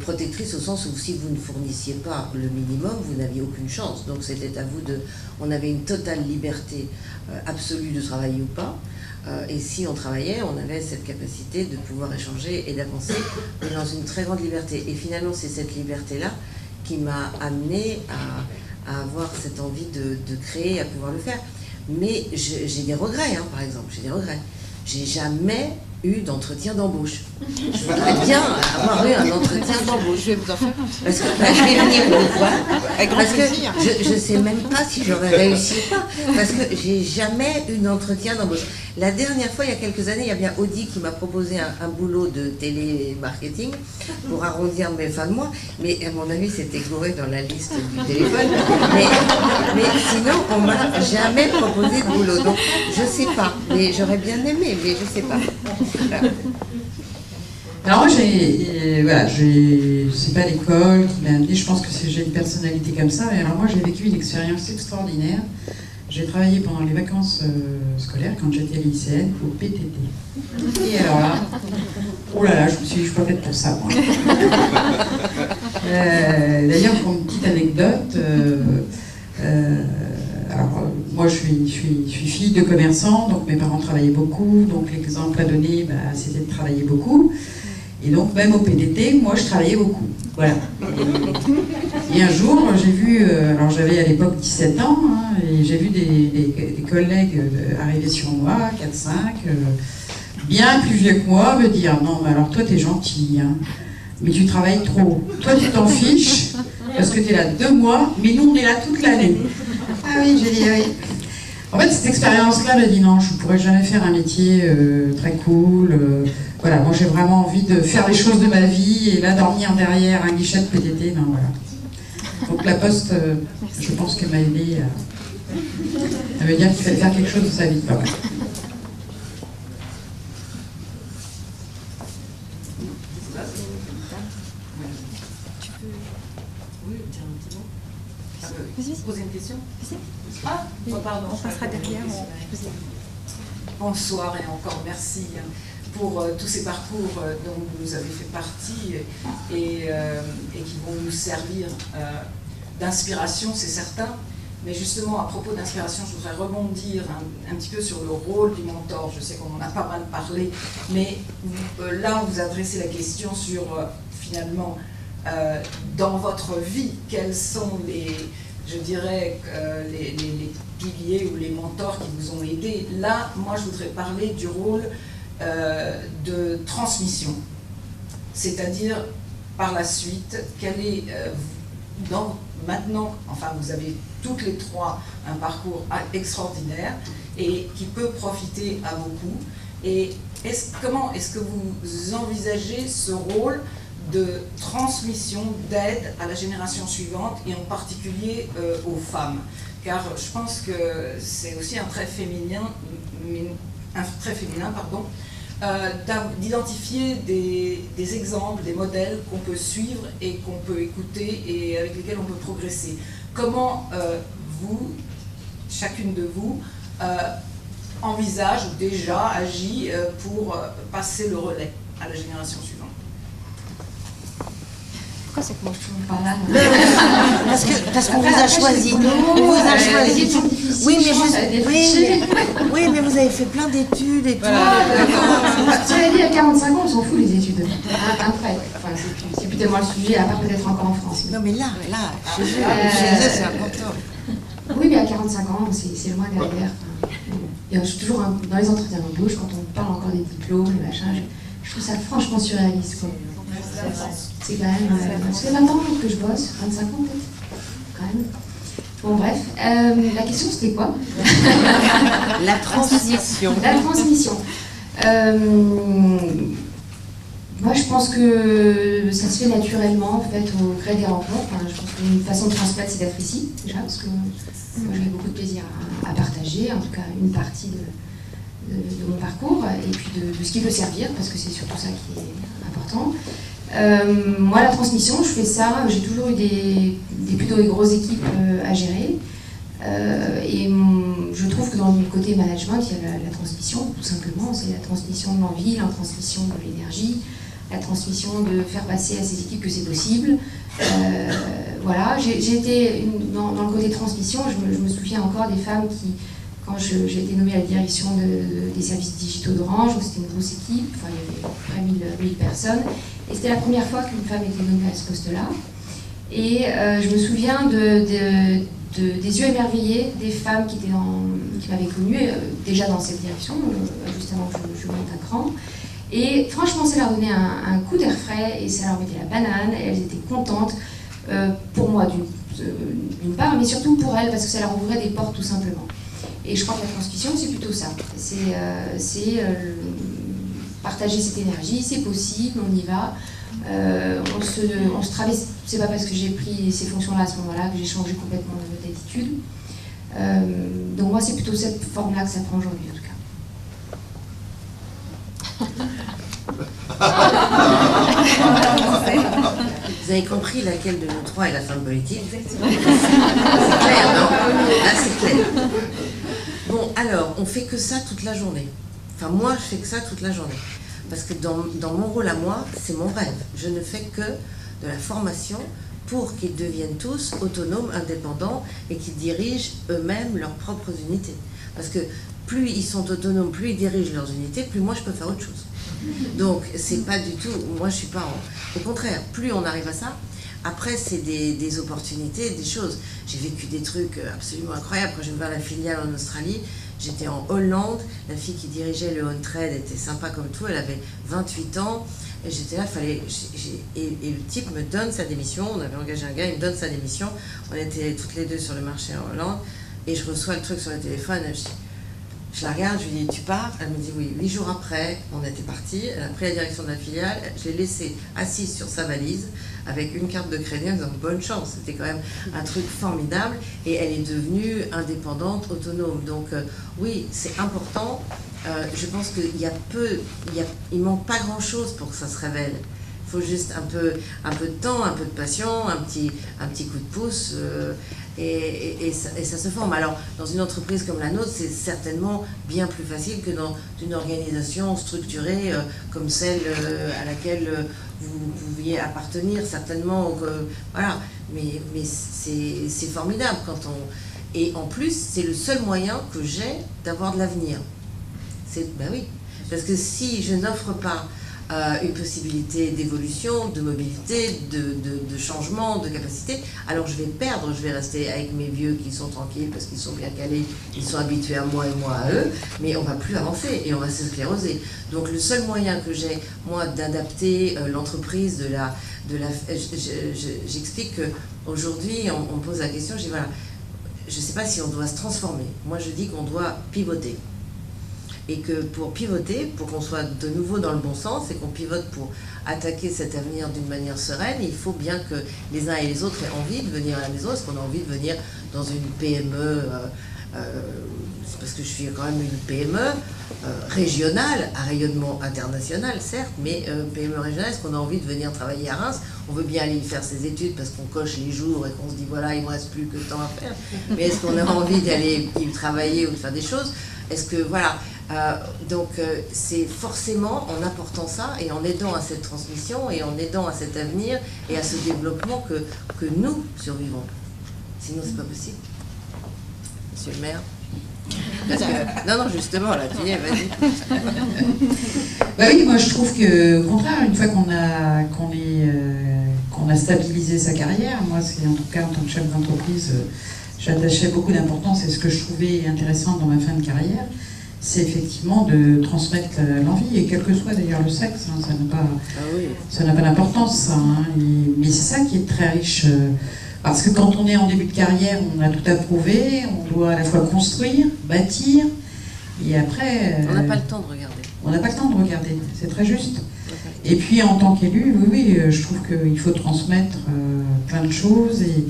Speaker 5: protectrice au sens où si vous ne fournissiez pas le minimum, vous n'aviez aucune chance. Donc, c'était à vous de... On avait une totale liberté absolue de travailler ou pas. Et si on travaillait, on avait cette capacité de pouvoir échanger et d'avancer, mais dans une très grande liberté. Et finalement, c'est cette liberté-là qui m'a amené à avoir cette envie de créer, à pouvoir le faire. Mais j'ai des regrets, hein, par exemple, j'ai des regrets. J'ai jamais eu d'entretien d'embauche. Je voudrais bien avoir eu un entretien d'embauche.
Speaker 3: Je vais vous en faire un.
Speaker 5: Parce que je vais venir vous voir.
Speaker 3: Avec grand
Speaker 5: Parce
Speaker 3: plaisir.
Speaker 5: que je ne sais même pas si j'aurais réussi ou pas. Parce que j'ai jamais eu d'entretien d'embauche. La dernière fois, il y a quelques années, il y a bien Audi qui m'a proposé un boulot de télémarketing pour arrondir mes fins de mois. Mais à mon avis, c'était gouré dans la liste du téléphone. Mais sinon, on ne m'a jamais proposé de boulot. Donc, je ne sais pas. Mais j'aurais bien aimé, mais je ne sais pas.
Speaker 6: Alors moi, c'est pas l'école qui m'a amené, je pense que j'ai une personnalité comme ça, mais alors moi j'ai vécu une expérience extraordinaire. J'ai travaillé pendant les vacances scolaires, quand j'étais lycéenne, au PTT. Et alors là, oh là là, je me suis dit, je suis pas faite pour ça, moi. D'ailleurs, pour une petite anecdote, moi je suis fille de commerçant, donc mes parents travaillaient beaucoup, donc l'exemple à donner, c'était de travailler beaucoup. Et donc même au PTT, moi je travaillais beaucoup. Voilà. Et un jour, j'ai vu, alors j'avais à l'époque 17 ans, hein, et j'ai vu des collègues arriver sur moi, 4-5, bien plus vieux que moi, me dire « Non, mais alors toi t'es gentil, hein, mais tu travailles trop. Toi tu t'en fiches, parce que t'es là 2 mois, mais nous on est là toute l'année. » Ah oui, j'ai dit oui. En fait, cette expérience-là me dit non, je ne pourrais jamais faire un métier très cool. Voilà, moi j'ai vraiment envie de faire les choses de ma vie et là dormir derrière un guichet de PTT, non voilà. Donc la Poste, je pense qu'elle m'a aidé à me dire qu'il fallait faire quelque chose de sa vie. Voilà.
Speaker 10: Poser une question? Ah, pardon.
Speaker 3: On passera derrière.
Speaker 10: Bonsoir et encore merci pour tous ces parcours dont vous avez fait partie et qui vont nous servir d'inspiration, c'est certain. Mais justement, à propos d'inspiration, je voudrais rebondir un petit peu sur le rôle du mentor. Je sais qu'on en a pas mal parlé, mais là, vous adressez la question sur, finalement, dans votre vie, quels sont je dirais, les piliers ou les mentors qui vous ont aidé. Là, moi, je voudrais parler du rôle de transmission. C'est-à-dire, par la suite, quel est, maintenant, enfin, vous avez toutes les trois un parcours extraordinaire et qui peut profiter à beaucoup. Et comment est-ce que vous envisagez ce rôle de transmission, d'aide à la génération suivante et en particulier aux femmes? Car je pense que c'est aussi un trait féminin, d'identifier des exemples, des modèles qu'on peut suivre et qu'on peut écouter et avec lesquels on peut progresser. Comment vous, chacune de vous, envisage ou déjà agit pour passer le relais à la génération suivante?
Speaker 4: Pourquoi c'est que moi je tourne par là?
Speaker 5: Parce qu'on vous a choisi. On vous a choisi. Oui, mais vous avez fait plein d'études et tout.
Speaker 4: Cela dit, à 45 ans, on s'en fout les études. Après, enfin, c'est plus tellement le sujet, à part peut-être encore en France.
Speaker 5: Non, mais là, chez eux, c'est important.
Speaker 4: Oui, mais à 45 ans, c'est loin derrière. Et je suis toujours dans les entretiens d'embauche, quand on parle encore des diplômes, le machin, je trouve ça franchement surréaliste, quoi. C'est quand même... ça fait 20 ans que je bosse, 25 ans peut-être, quand même. Bon, bref. La question, c'était quoi?
Speaker 5: La transmission.
Speaker 4: La transmission. Moi, je pense que ça se fait naturellement, en fait, au gré des rencontres. Enfin, je pense qu'une façon de transmettre, c'est d'être ici, déjà, parce que moi, j'ai beaucoup de plaisir à partager, en tout cas, une partie de mon parcours, et puis de ce qui peut servir, parce que c'est surtout ça qui est important. Moi, la transmission, je fais ça, j'ai toujours eu des plutôt des grosses équipes à gérer. Et je trouve que dans le côté management, il y a la transmission, tout simplement. C'est la transmission de l'envie, la transmission de l'énergie, la transmission de faire passer à ces équipes que c'est possible. Voilà, j'ai été dans le côté transmission, je me souviens encore des femmes qui, quand j'ai été nommée à la direction des services digitaux d'Orange, où c'était une grosse équipe, enfin, il y avait à peu près 1000 personnes, et c'était la première fois qu'une femme était nommée à ce poste-là. Et je me souviens des yeux émerveillés des femmes qui m'avaient connue déjà dans cette direction, juste avant que je monte un cran. Et franchement, ça leur donnait un coup d'air frais et ça leur mettait la banane. Et elles étaient contentes, pour moi d'une part, mais surtout pour elles, parce que ça leur ouvrait des portes tout simplement. Et je crois que la transmission, c'est plutôt ça. C'est partager cette énergie, c'est possible, on y va. On se traverse, c'est pas parce que j'ai pris ces fonctions-là à ce moment-là que j'ai changé complètement d'attitude. Donc moi, c'est plutôt cette forme-là que ça prend aujourd'hui, en tout cas.
Speaker 5: Vous avez compris laquelle de nous trois est la femme politique? C'est clair, non? Là, c'est clair. Bon, alors, on fait que ça toute la journée. Enfin, moi, je fais que ça toute la journée. Parce que dans mon rôle à moi, c'est mon rêve. Je ne fais que de la formation pour qu'ils deviennent tous autonomes, indépendants et qu'ils dirigent eux-mêmes leurs propres unités. Parce que plus ils sont autonomes, plus ils dirigent leurs unités, plus moi je peux faire autre chose. Donc c'est pas du tout, moi je suis pas au contraire, plus on arrive à ça, après c'est des opportunités, des choses. J'ai vécu des trucs absolument incroyables. Quand j'ai ouvert la filiale en Australie, j'étais en Hollande, la fille qui dirigeait le on-trade était sympa comme tout, elle avait 28 ans, et j'étais là, et le type me donne sa démission, on avait engagé un gars, il me donne sa démission, on était toutes les deux sur le marché en Hollande, et je reçois le truc sur le téléphone, je la regarde, je lui dis, tu pars? Elle me dit oui. 8 jours après, on était partis, elle a pris la direction de la filiale, je l'ai laissée assise sur sa valise, avec une carte de crédit en disant bonne chance, c'était quand même un truc formidable, et elle est devenue indépendante, autonome. Donc oui, c'est important. Je pense qu'il manque pas grand chose pour que ça se révèle. faut juste un peu de temps, un peu de passion, un petit coup de pouce, et ça se forme. Alors, dans une entreprise comme la nôtre, c'est certainement bien plus facile que dans une organisation structurée comme celle à laquelle vous pouviez appartenir, certainement. Voilà, mais c'est formidable quand on... Et en plus, c'est le seul moyen que j'ai d'avoir de l'avenir. Ben oui, parce que si je n'offre pas une possibilité d'évolution, de mobilité, de changement, de capacité, alors je vais perdre, je vais rester avec mes vieux qui sont tranquilles parce qu'ils sont bien calés, ils sont habitués à moi et moi à eux, mais on va plus avancer et on va se scléroser. Donc le seul moyen que j'ai, moi, d'adapter l'entreprise, j'explique qu'aujourd'hui, on me pose la question, je dis voilà, je ne sais pas si on doit se transformer. Moi, je dis qu'on doit pivoter. Et que pour pivoter, pour qu'on soit de nouveau dans le bon sens et qu'on pivote pour attaquer cet avenir d'une manière sereine, il faut bien que les uns et les autres aient envie de venir à la maison. Est-ce qu'on a envie de venir dans une PME c'est parce que je suis quand même une PME régionale, à rayonnement international certes, mais PME régionale, est-ce qu'on a envie de venir travailler à Reims? On veut bien aller y faire ses études parce qu'on coche les jours et qu'on se dit voilà, il ne me reste plus que tant à faire. Mais est-ce qu'on a envie d'aller y travailler ou de faire des choses? Est-ce que voilà, donc c'est forcément en apportant ça et en aidant à cette transmission et en aidant à cet avenir et à ce développement que nous survivons. Sinon c'est pas possible. Monsieur le maire. Parce que, non, justement, là, tu dis, vas-y.
Speaker 6: Bah oui, moi je trouve que, au contraire, une fois qu'on a stabilisé sa carrière, moi c'est en tout cas en tant que chef d'entreprise, j'attachais beaucoup d'importance et ce que je trouvais intéressant dans ma fin de carrière, c'est effectivement de transmettre l'envie, et quel que soit d'ailleurs le sexe, hein, ça n'a pas d'importance, ça, hein, mais c'est ça qui est très riche. Parce que quand on est en début de carrière, on a tout approuvé, on doit à la fois construire, bâtir, et après...
Speaker 5: on n'a pas le temps de regarder.
Speaker 6: On n'a pas le temps de regarder, c'est très juste. Et puis en tant qu'élu, oui, je trouve qu'il faut transmettre plein de choses, et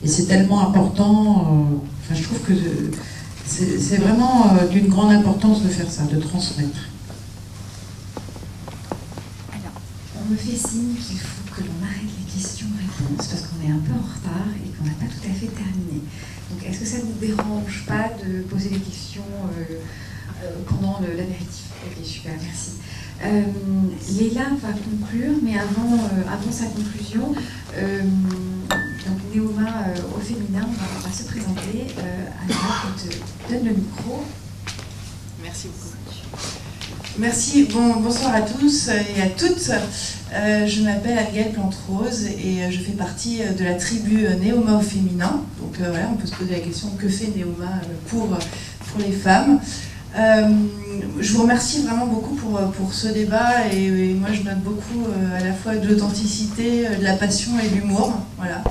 Speaker 6: c'est tellement important, je trouve que c'est vraiment d'une grande importance de faire ça, de transmettre.
Speaker 2: Alors, on me fait signe qu'il faut que l'on arrête les questions-réponses parce qu'on est un peu en retard et qu'on n'a pas tout à fait terminé. Donc, est-ce que ça ne vous dérange pas de poser des questions pendant l'apéritif? Ok, super, merci. Léla va conclure, mais avant sa conclusion, donc Néoma au féminin, on va se présenter. Alors, je te donne le micro.
Speaker 3: Merci beaucoup.
Speaker 11: Merci, bonsoir à tous et à toutes. Je m'appelle Anne-Gaëlle Plante-Rose et je fais partie de la tribu Néoma au féminin. Donc voilà, on peut se poser la question, que fait Néoma pour les femmes? Je vous remercie vraiment beaucoup pour ce débat et moi je note beaucoup à la fois de l'authenticité, de la passion et de l'humour. Voilà.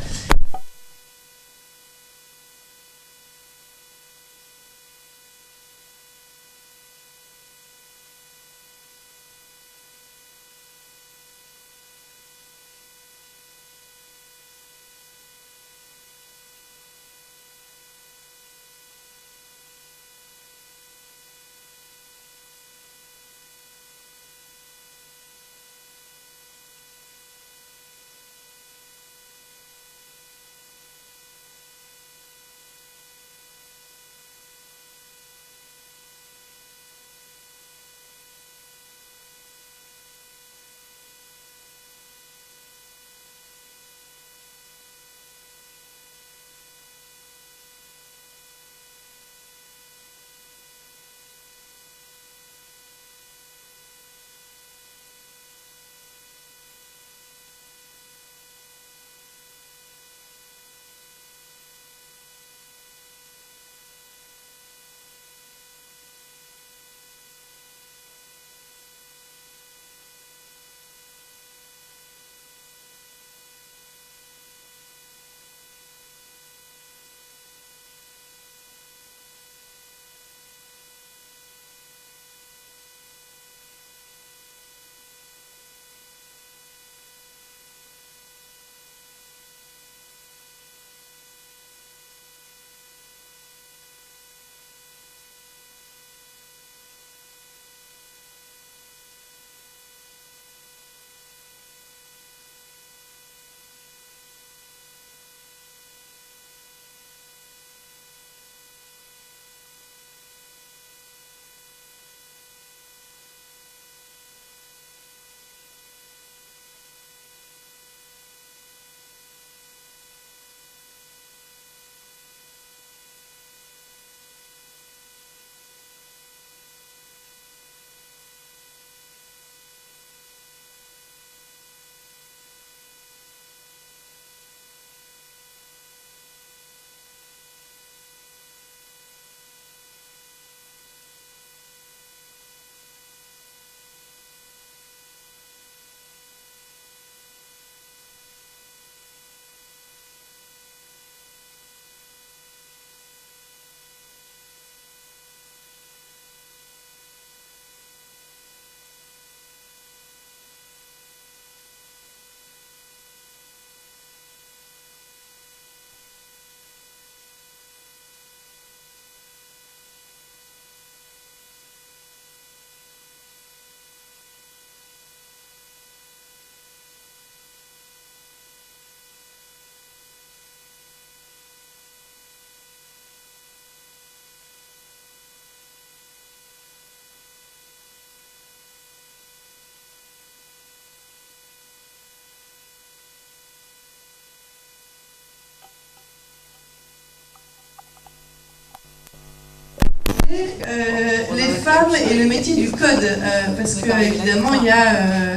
Speaker 11: les femmes et le métier du code, parce que évidemment il y a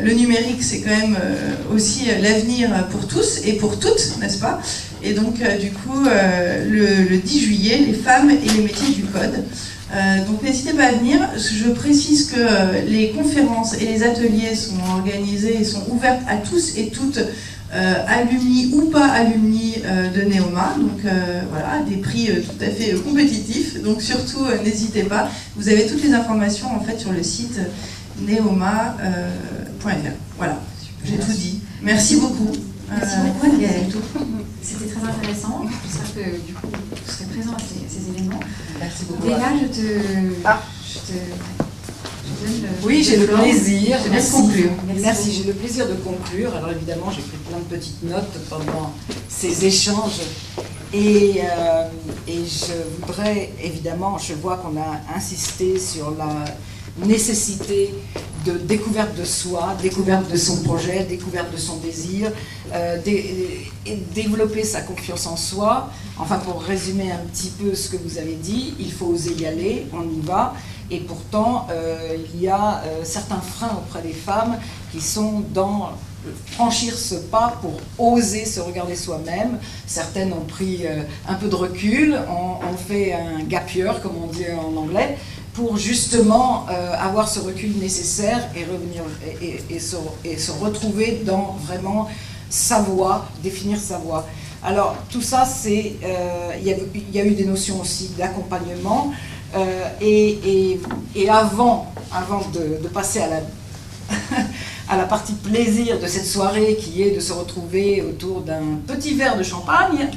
Speaker 11: le numérique, c'est quand même aussi l'avenir pour tous et pour toutes, n'est-ce pas? Et donc du coup le 10 juillet, les femmes et les métiers du code. Donc n'hésitez pas à venir. Je précise que les conférences et les ateliers sont organisés et sont ouverts à tous et toutes, alumni ou pas alumni de Neoma, donc voilà, des prix tout à fait compétitifs, donc surtout n'hésitez pas, vous avez toutes les informations en fait sur le site neoma.fr. Voilà, j'ai tout dit. Merci beaucoup.
Speaker 2: Merci beaucoup Anne-Gaëlle. C'était très intéressant, j'espère que du coup vous serez présent à ces événements.
Speaker 5: Merci beaucoup.
Speaker 2: Et là
Speaker 10: Oui, j'ai le plaisir.
Speaker 2: Je te laisse conclure.
Speaker 10: Merci, j'ai le plaisir de conclure. Alors évidemment, j'ai pris plein de petites notes pendant ces échanges. Et je voudrais, évidemment, je vois qu'on a insisté sur la nécessité de découverte de soi, découverte de son projet, découverte de son désir, et développer sa confiance en soi. Enfin, pour résumer un petit peu ce que vous avez dit, il faut oser y aller, on y va. Et pourtant, il y a certains freins auprès des femmes qui sont dans franchir ce pas pour oser se regarder soi-même. Certaines ont pris un peu de recul, ont fait un gap year, comme on dit en anglais, pour justement avoir ce recul nécessaire et revenir et se retrouver dans vraiment sa voie, définir sa voie. Alors tout ça, c'est il y a eu des notions aussi d'accompagnement et avant de passer à la partie plaisir de cette soirée qui est de se retrouver autour d'un petit verre de champagne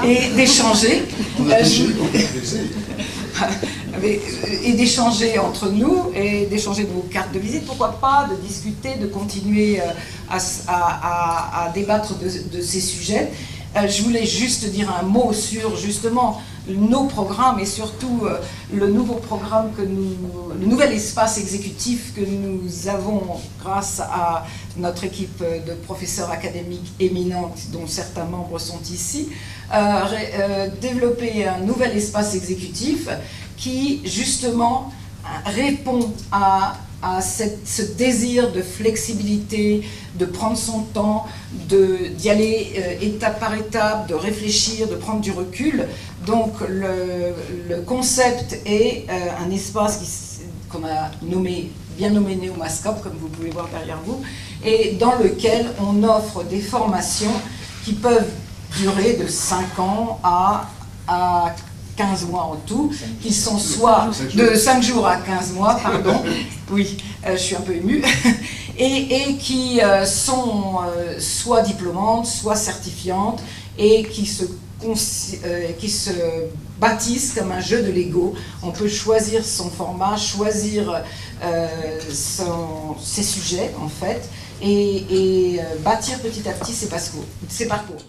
Speaker 10: et d'échanger. Et d'échanger entre nous et d'échanger de vos cartes de visite, pourquoi pas, de discuter, de continuer à débattre de ces sujets. Je voulais juste dire un mot sur justement nos programmes et surtout le nouveau programme le nouvel espace exécutif que nous avons grâce à notre équipe de professeurs académiques éminents dont certains membres sont ici, développer un nouvel espace exécutif qui justement répond à ce désir de flexibilité, de prendre son temps, d'y aller étape par étape, de réfléchir, de prendre du recul. Donc le concept est un espace qu'on a bien nommé Neomascope, comme vous pouvez voir derrière vous, et dans lequel on offre des formations qui peuvent durer de 5 ans à 15 mois en tout, qui sont soit de 5 jours à 15 mois, pardon, oui, je suis un peu émue, et qui sont soit diplômantes, soit certifiantes, et qui se bâtissent comme un jeu de Lego. On peut choisir son format, choisir ses sujets, en fait, et bâtir petit à petit ses parcours.